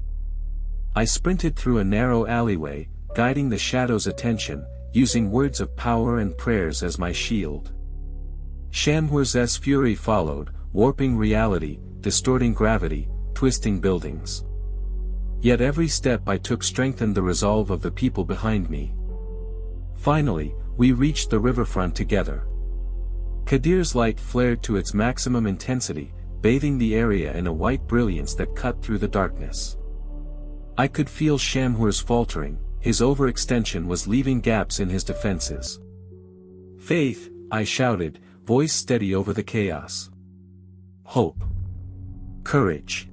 I sprinted through a narrow alleyway, guiding the shadow's attention, using words of power and prayers as my shield. Shamhureş's fury followed, warping reality, distorting gravity, twisting buildings. Yet every step I took strengthened the resolve of the people behind me. Finally, we reached the riverfront together. Kadir's light flared to its maximum intensity, bathing the area in a white brilliance that cut through the darkness. I could feel Shamhureş faltering, his overextension was leaving gaps in his defenses. "Faith," I shouted, voice steady over the chaos. "Hope. Courage.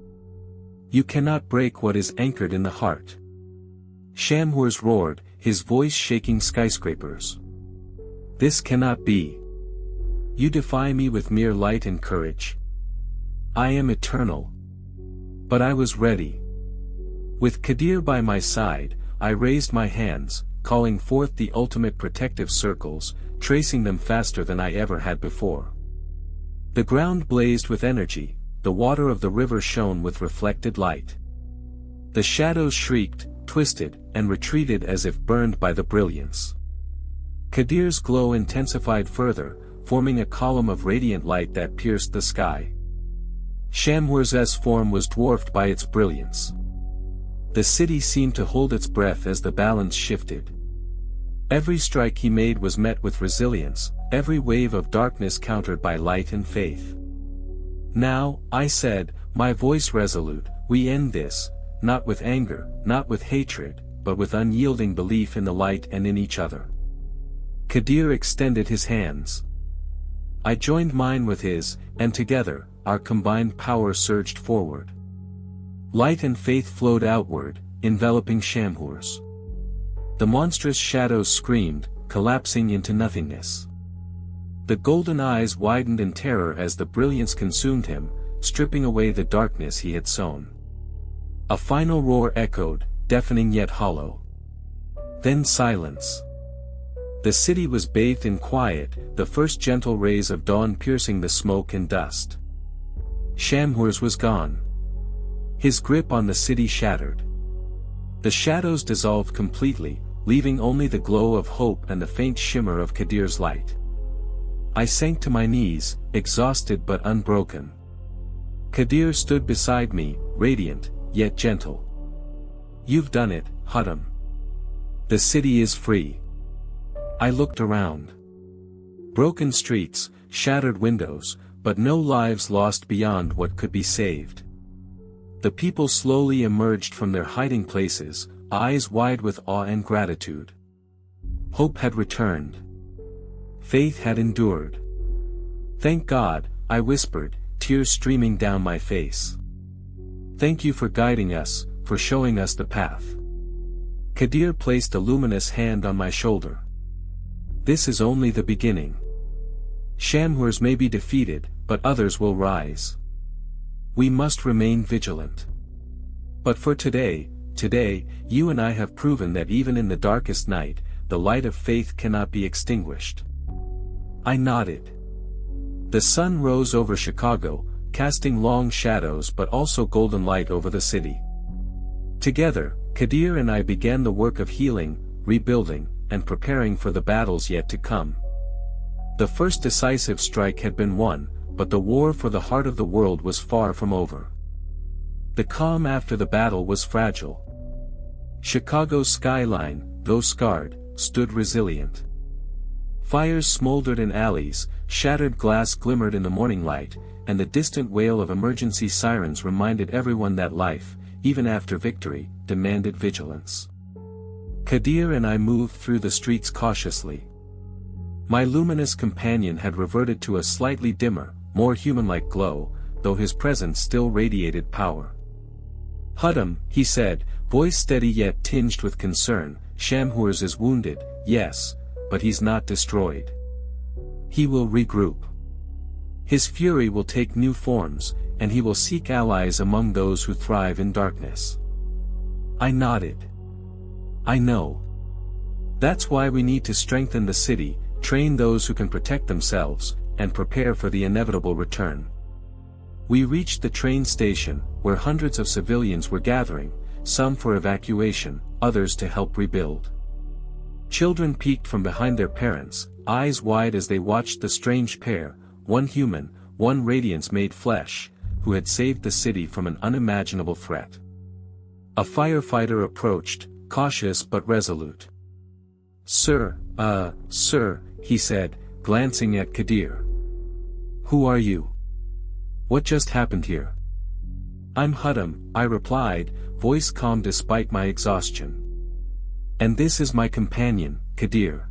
You cannot break what is anchored in the heart." Shamhureş roared, his voice shaking skyscrapers. "This cannot be. You defy me with mere light and courage. I am eternal, But I was ready. With Kadir by my side, I raised my hands, calling forth the ultimate protective circles, tracing them faster than I ever had before. The ground blazed with energy, the water of the river shone with reflected light. The shadows shrieked, twisted, and retreated as if burned by the brilliance. Kadir's glow intensified further, forming a column of radiant light that pierced the sky. Shamhureş's form was dwarfed by its brilliance. The city seemed to hold its breath as the balance shifted. Every strike he made was met with resilience, every wave of darkness countered by light and faith. Now, I said, my voice resolute, we end this, not with anger, not with hatred, but with unyielding belief in the light and in each other. Kadir extended his hands. I joined mine with his, and together, our combined power surged forward. Light and faith flowed outward, enveloping Shamhureş. The monstrous shadows screamed, collapsing into nothingness. The golden eyes widened in terror as the brilliance consumed him, stripping away the darkness he had sown. A final roar echoed, deafening yet hollow. Then silence. The city was bathed in quiet, the first gentle rays of dawn piercing the smoke and dust. Shamhureş was gone. His grip on the city shattered. The shadows dissolved completely, leaving only the glow of hope and the faint shimmer of Kadir's light. I sank to my knees, exhausted but unbroken. Kadir stood beside me, radiant, yet gentle. You've done it, Hüddam. The city is free. I looked around. Broken streets, shattered windows, but no lives lost beyond what could be saved. The people slowly emerged from their hiding places, eyes wide with awe and gratitude. Hope had returned. Faith had endured. Thank God, I whispered, tears streaming down my face. Thank you for guiding us, for showing us the path. Kadir placed a luminous hand on my shoulder. This is only the beginning. Shamhureş may be defeated, but others will rise. We must remain vigilant. But for today, you and I have proven that even in the darkest night, the light of faith cannot be extinguished. I nodded. The sun rose over Chicago, casting long shadows but also golden light over the city. Together, Kadir and I began the work of healing, rebuilding, and preparing for the battles yet to come. The first decisive strike had been won, but the war for the heart of the world was far from over. The calm after the battle was fragile. Chicago's skyline, though scarred, stood resilient. Fires smoldered in alleys, shattered glass glimmered in the morning light, and the distant wail of emergency sirens reminded everyone that life, even after victory, demanded vigilance. Kadir and I moved through the streets cautiously. My luminous companion had reverted to a slightly dimmer, more human-like glow, though his presence still radiated power. Hüddam, he said, voice steady yet tinged with concern, Shamhureş is wounded, yes, but he's not destroyed. He will regroup. His fury will take new forms, and he will seek allies among those who thrive in darkness. I nodded. I know. That's why we need to strengthen the city, train those who can protect themselves, and prepare for the inevitable return. We reached the train station, where hundreds of civilians were gathering, some for evacuation, others to help rebuild. Children peeked from behind their parents, eyes wide as they watched the strange pair, one human, one radiance made flesh, who had saved the city from an unimaginable threat. A firefighter approached, cautious but resolute. Sir, he said, glancing at Kadir. Who are you? What just happened here? I'm Hüddam, I replied, voice calm despite my exhaustion. And this is my companion, Kadir.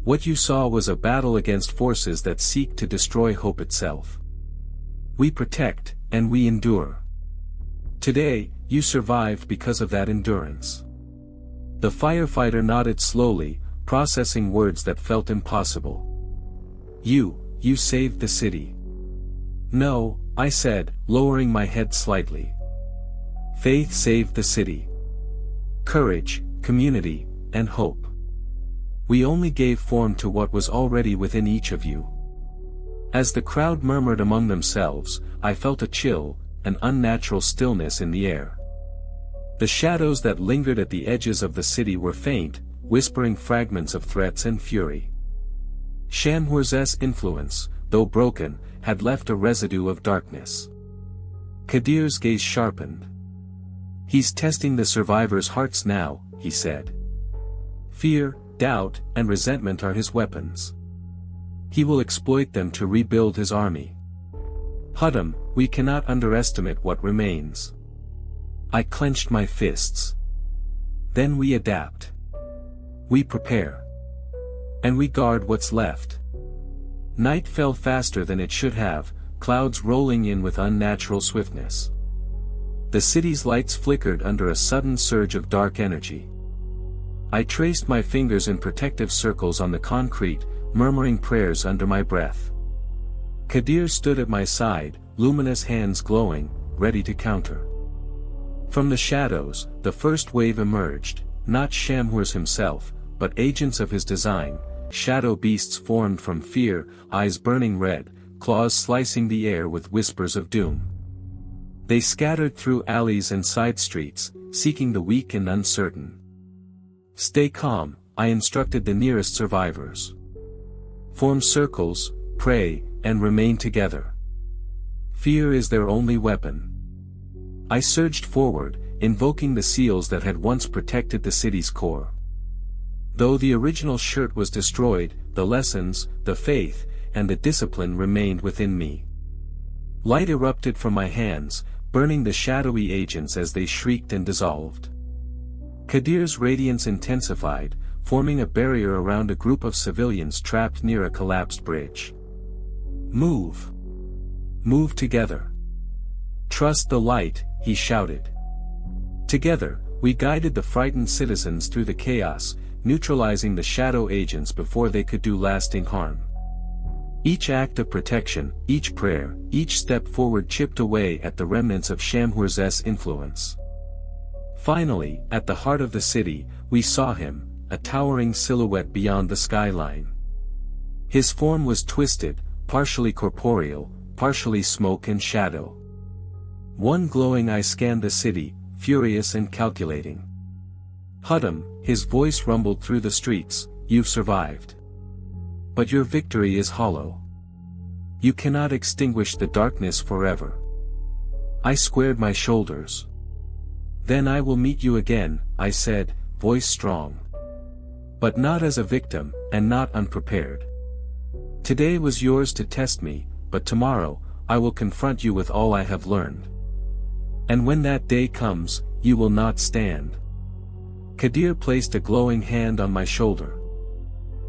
What you saw was a battle against forces that seek to destroy hope itself. We protect, and we endure. Today, you survived because of that endurance. The firefighter nodded slowly, processing words that felt impossible. You saved the city. No, I said, lowering my head slightly. Faith saved the city. Courage, community, and hope. We only gave form to what was already within each of you. As the crowd murmured among themselves, I felt a chill, an unnatural stillness in the air. The shadows that lingered at the edges of the city were faint, whispering fragments of threats and fury. Shamhureş's influence, though broken, had left a residue of darkness. Kadir's gaze sharpened. "He's testing the survivors' hearts now," he said. "Fear, doubt, and resentment are his weapons. He will exploit them to rebuild his army. Hüddam, we cannot underestimate what remains." I clenched my fists. "Then we adapt. We prepare. And we guard what's left." Night fell faster than it should have, clouds rolling in with unnatural swiftness. The city's lights flickered under a sudden surge of dark energy. I traced my fingers in protective circles on the concrete, murmuring prayers under my breath. Kadir stood at my side, luminous hands glowing, ready to counter. From the shadows, the first wave emerged, not Shamhureş himself, but agents of his design, shadow beasts formed from fear, eyes burning red, claws slicing the air with whispers of doom. They scattered through alleys and side streets, seeking the weak and uncertain. "Stay calm," I instructed the nearest survivors. "Form circles, pray, and remain together. Fear is their only weapon." I surged forward, invoking the seals that had once protected the city's core. Though the original shirt was destroyed, the lessons, the faith, and the discipline remained within me. Light erupted from my hands, burning the shadowy agents as they shrieked and dissolved. Kadir's radiance intensified, forming a barrier around a group of civilians trapped near a collapsed bridge. "Move! Move together! Trust the light," he shouted. Together, we guided the frightened citizens through the chaos, neutralizing the shadow agents before they could do lasting harm. Each act of protection, each prayer, each step forward chipped away at the remnants of Shamhureş's influence. Finally, at the heart of the city, we saw him, a towering silhouette beyond the skyline. His form was twisted, partially corporeal, partially smoke and shadow. One glowing eye scanned the city, furious and calculating. "Hüddam," his voice rumbled through the streets, "you've survived. But your victory is hollow. You cannot extinguish the darkness forever." I squared my shoulders. "Then I will meet you again," I said, voice strong. "But not as a victim, and not unprepared. Today was yours to test me, but tomorrow, I will confront you with all I have learned. And when that day comes, you will not stand." Kadir placed a glowing hand on my shoulder.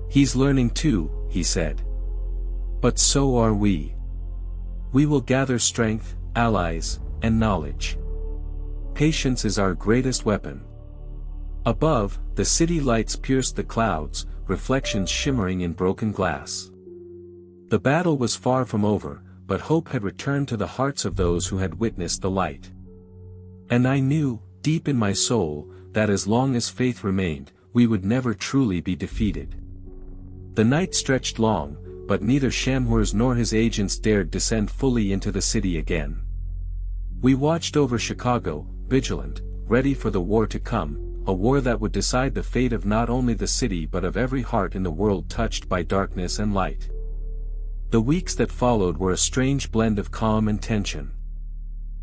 "He's learning too," he said. "But so are we. We will gather strength, allies, and knowledge. Patience is our greatest weapon." Above, the city lights pierced the clouds, reflections shimmering in broken glass. The battle was far from over, but hope had returned to the hearts of those who had witnessed the light. And I knew, deep in my soul, that as long as faith remained, we would never truly be defeated. The night stretched long, but neither Shamhureş nor his agents dared descend fully into the city again. We watched over Chicago, vigilant, ready for the war to come, a war that would decide the fate of not only the city but of every heart in the world touched by darkness and light. The weeks that followed were a strange blend of calm and tension.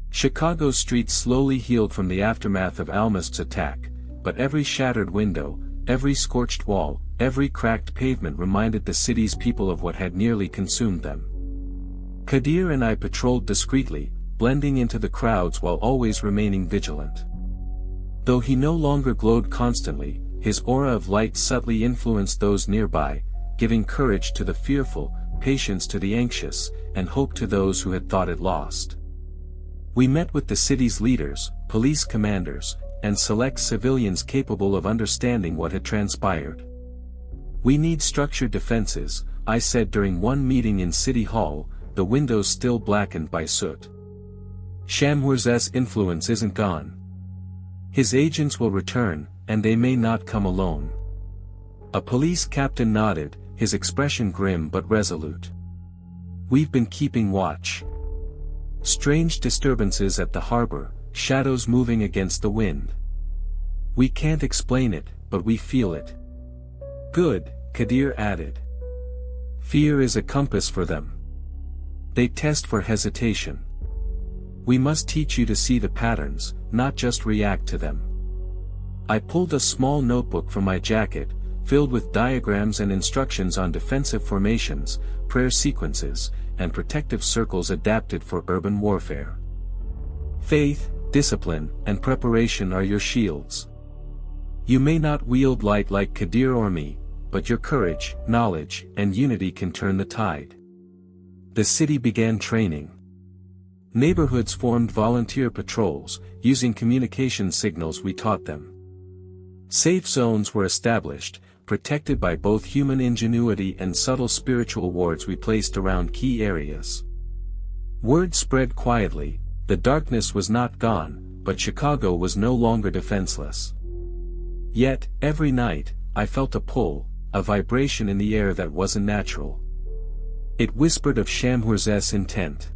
Chicago's streets slowly healed from the aftermath of Almast's attack, but every shattered window, every scorched wall, every cracked pavement reminded the city's people of what had nearly consumed them. Kadir and I patrolled discreetly, blending into the crowds while always remaining vigilant. Though he no longer glowed constantly, his aura of light subtly influenced those nearby, giving courage to the fearful, patience to the anxious, and hope to those who had thought it lost. We met with the city's leaders, police commanders, and select civilians capable of understanding what had transpired. "We need structured defenses," I said during one meeting in City Hall, the windows still blackened by soot. "Shamhureş's influence isn't gone. His agents will return, and they may not come alone. A police captain nodded, his expression grim but resolute. We've been keeping watch. Strange disturbances at the harbor, shadows moving against the wind. We can't explain it, but we feel it. Good, Kadir added. Fear is a compass for them. They test for hesitation. We must teach you to see the patterns, not just react to them. I pulled a small notebook from my jacket, filled with diagrams and instructions on defensive formations, prayer sequences, and protective circles adapted for urban warfare. Faith, discipline, and preparation are your shields. You may not wield light like Kadir or me, but your courage, knowledge, and unity can turn the tide. The city began training. Neighborhoods formed volunteer patrols, using communication signals we taught them. Safe zones were established, protected by both human ingenuity and subtle spiritual wards we placed around key areas. Word spread quietly, the darkness was not gone, but Chicago was no longer defenseless. Yet, every night, I felt a pull, a vibration in the air that wasn't natural. It whispered of Shamhuresh's intent.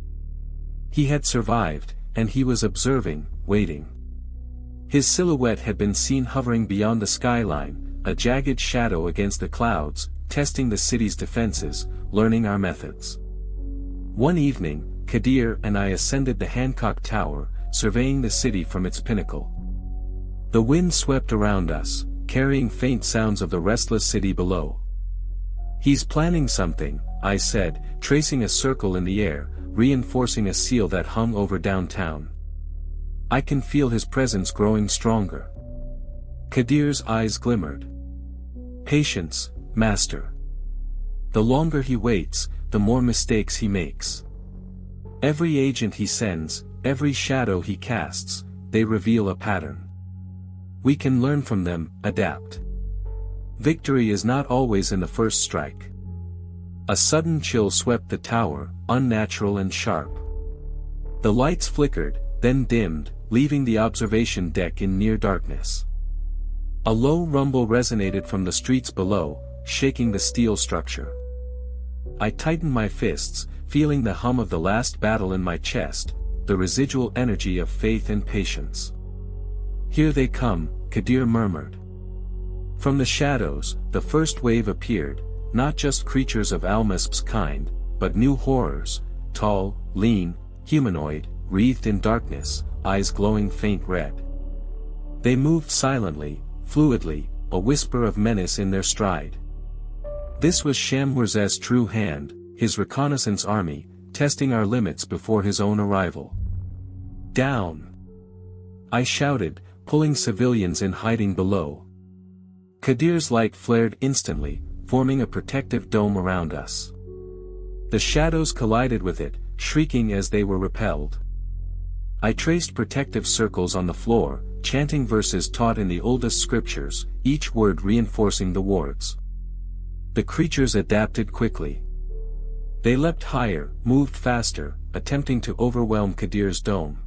He had survived, and he was observing, waiting. His silhouette had been seen hovering beyond the skyline, a jagged shadow against the clouds, testing the city's defenses, learning our methods. One evening, Kadir and I ascended the Hancock Tower, surveying the city from its pinnacle. The wind swept around us, carrying faint sounds of the restless city below. He's planning something, I said, tracing a circle in the air, reinforcing a seal that hung over downtown. I can feel his presence growing stronger. Kadir's eyes glimmered. Patience, master. The longer he waits, the more mistakes he makes. Every agent he sends, every shadow he casts, they reveal a pattern. We can learn from them, adapt. Victory is not always in the first strike. A sudden chill swept the tower, unnatural and sharp. The lights flickered, then dimmed, leaving the observation deck in near darkness. A low rumble resonated from the streets below, shaking the steel structure. I tightened my fists, feeling the hum of the last battle in my chest, the residual energy of faith and patience. Here they come, Kadir murmured. From the shadows, the first wave appeared, not just creatures of Almasp's kind, but new horrors, tall, lean, humanoid, wreathed in darkness, eyes glowing faint red. They moved silently, fluidly, a whisper of menace in their stride. This was Shamhuresh's true hand, his reconnaissance army, testing our limits before his own arrival. Down! I shouted, pulling civilians in hiding below. Kadir's light flared instantly, forming a protective dome around us. The shadows collided with it, shrieking as they were repelled. I traced protective circles on the floor, chanting verses taught in the oldest scriptures, each word reinforcing the wards. The creatures adapted quickly. They leapt higher, moved faster, attempting to overwhelm Kadir's dome.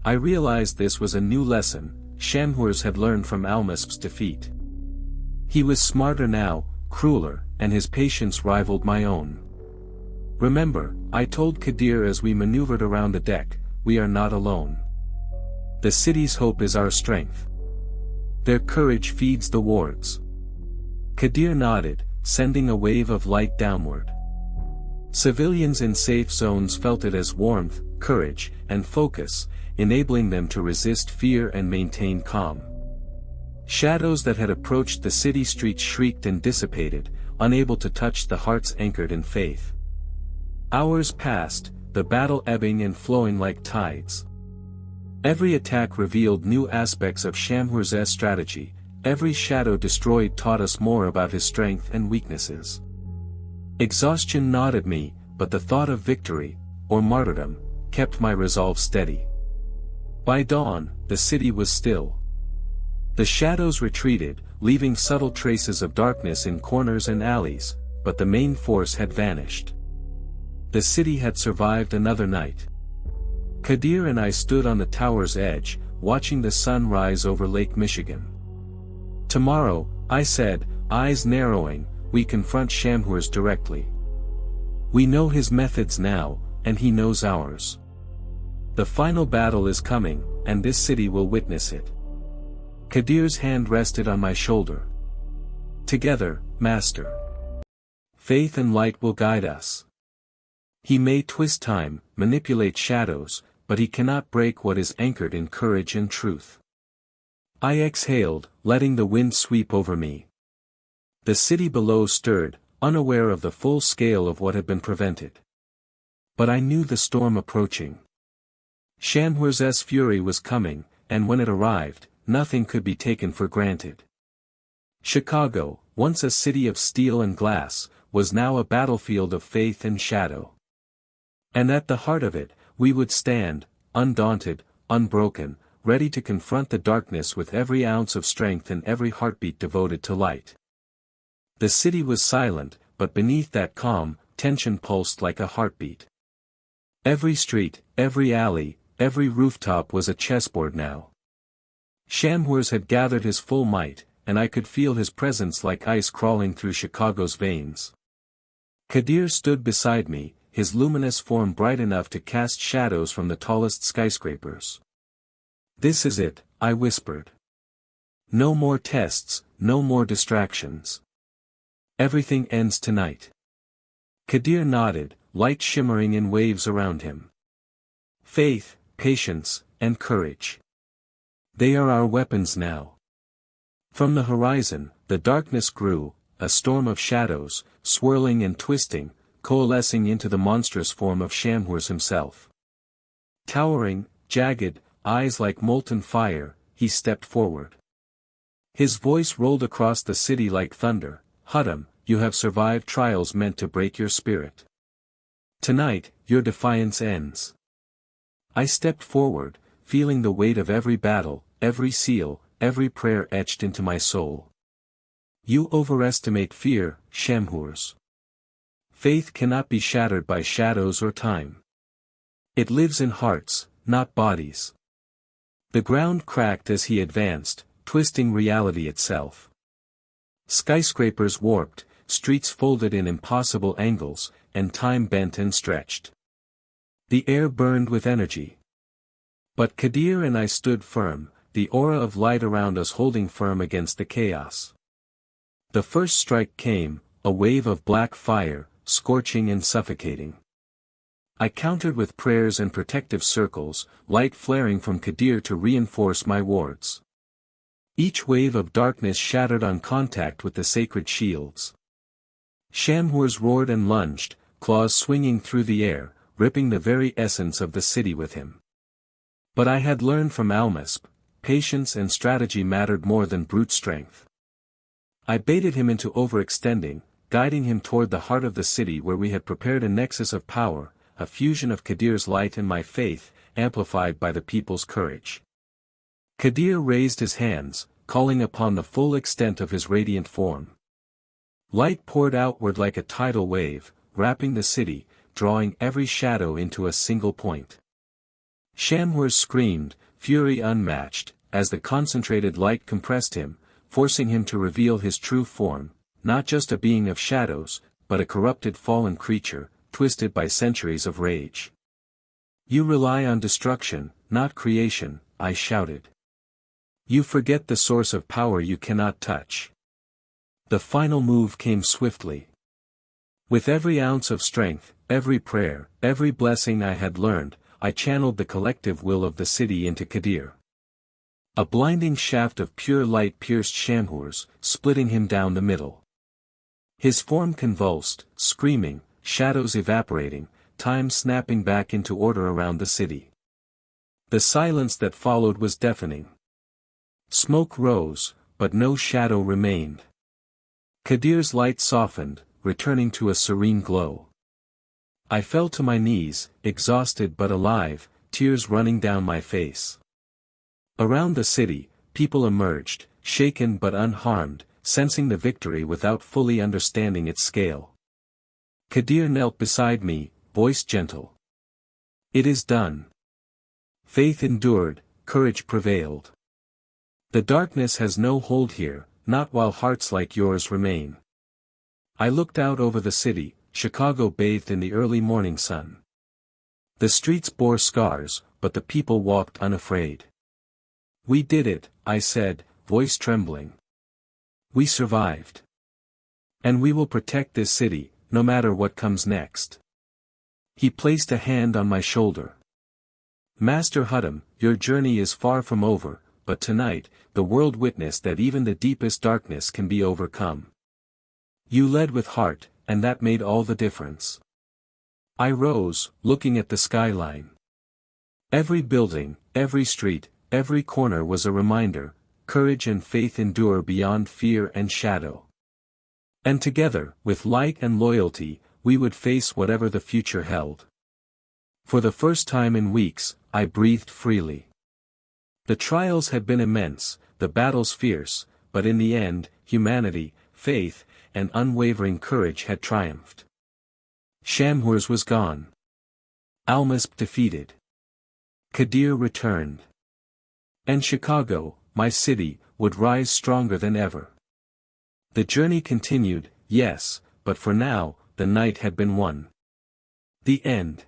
I realized this was a new lesson Shamhuresh had learned from Almasp's defeat. He was smarter now, crueler, and his patience rivaled my own. Remember, I told Kadir as we maneuvered around the deck, we are not alone. The city's hope is our strength. Their courage feeds the wards. Kadir nodded, sending a wave of light downward. Civilians in safe zones felt it as warmth, courage, and focus, enabling them to resist fear and maintain calm. Shadows that had approached the city streets shrieked and dissipated, unable to touch the hearts anchored in faith. Hours passed, the battle ebbing and flowing like tides. Every attack revealed new aspects of Shamhuresh's strategy, every shadow destroyed taught us more about his strength and weaknesses. Exhaustion gnawed me, but the thought of victory, or martyrdom, kept my resolve steady. By dawn, the city was still. The shadows retreated, leaving subtle traces of darkness in corners and alleys, but the main force had vanished. The city had survived another night. Kadir and I stood on the tower's edge, watching the sun rise over Lake Michigan. Tomorrow, I said, eyes narrowing, we confront Shamhureş directly. We know his methods now, and he knows ours. The final battle is coming, and this city will witness it. Kadir's hand rested on my shoulder. Together, Master. Faith and light will guide us. He may twist time, manipulate shadows, but he cannot break what is anchored in courage and truth. I exhaled, letting the wind sweep over me. The city below stirred, unaware of the full scale of what had been prevented. But I knew the storm approaching. Shamhureş's fury was coming, and when it arrived, nothing could be taken for granted. Chicago, once a city of steel and glass, was now a battlefield of faith and shadow. And at the heart of it, we would stand, undaunted, unbroken, ready to confront the darkness with every ounce of strength and every heartbeat devoted to light. The city was silent, but beneath that calm, tension pulsed like a heartbeat. Every street, every alley, every rooftop was a chessboard now. Shamhureş had gathered his full might, and I could feel his presence like ice crawling through Chicago's veins. Kadir stood beside me, his luminous form bright enough to cast shadows from the tallest skyscrapers. This is it, I whispered. No more tests, no more distractions. Everything ends tonight. Kadir nodded, light shimmering in waves around him. Faith, patience, and courage. They are our weapons now. From the horizon, the darkness grew, a storm of shadows, swirling and twisting, coalescing into the monstrous form of Shamhureş himself. Towering, jagged, eyes like molten fire, he stepped forward. His voice rolled across the city like thunder, Hüddam, you have survived trials meant to break your spirit. Tonight, your defiance ends. I stepped forward, feeling the weight of every battle, every seal, every prayer etched into my soul. You overestimate fear, Shamhureş. Faith cannot be shattered by shadows or time. It lives in hearts, not bodies. The ground cracked as he advanced, twisting reality itself. Skyscrapers warped, streets folded in impossible angles, and time bent and stretched. The air burned with energy. But Kadir and I stood firm, the aura of light around us holding firm against the chaos. The first strike came, a wave of black fire, scorching and suffocating. I countered with prayers and protective circles, light flaring from Kadir to reinforce my wards. Each wave of darkness shattered on contact with the sacred shields. Shamhureş roared and lunged, claws swinging through the air, ripping the very essence of the city with him. But I had learned from Almasp, patience and strategy mattered more than brute strength. I baited him into overextending, guiding him toward the heart of the city where we had prepared a nexus of power, a fusion of Kadir's light and my faith, amplified by the people's courage. Kadir raised his hands, calling upon the full extent of his radiant form. Light poured outward like a tidal wave, wrapping the city, drawing every shadow into a single point. Shamhureş screamed, fury unmatched, as the concentrated light compressed him, forcing him to reveal his true form, not just a being of shadows, but a corrupted fallen creature, twisted by centuries of rage. You rely on destruction, not creation, I shouted. You forget the source of power you cannot touch. The final move came swiftly. With every ounce of strength, every prayer, every blessing I had learned, I channeled the collective will of the city into Kadir. A blinding shaft of pure light pierced Shamhureş, splitting him down the middle. His form convulsed, screaming, shadows evaporating, time snapping back into order around the city. The silence that followed was deafening. Smoke rose, but no shadow remained. Kadir's light softened, returning to a serene glow. I fell to my knees, exhausted but alive, tears running down my face. Around the city, people emerged, shaken but unharmed, sensing the victory without fully understanding its scale. Kadir knelt beside me, voice gentle. It is done. Faith endured, courage prevailed. The darkness has no hold here, not while hearts like yours remain. I looked out over the city, Chicago bathed in the early morning sun. The streets bore scars, but the people walked unafraid. We did it, I said, voice trembling. We survived. And we will protect this city, no matter what comes next. He placed a hand on my shoulder. Master Hüddam, your journey is far from over, but tonight, the world witnessed that even the deepest darkness can be overcome. You led with heart, and that made all the difference. I rose, looking at the skyline. Every building, every street, every corner was a reminder, courage and faith endure beyond fear and shadow. And together, with light and loyalty, we would face whatever the future held. For the first time in weeks, I breathed freely. The trials had been immense, the battles fierce, but in the end, humanity, faith, and unwavering courage had triumphed. Shamhureş was gone. Almasp defeated. Kadir returned. And Chicago, my city, would rise stronger than ever. The journey continued, yes, but for now, the night had been won. The end.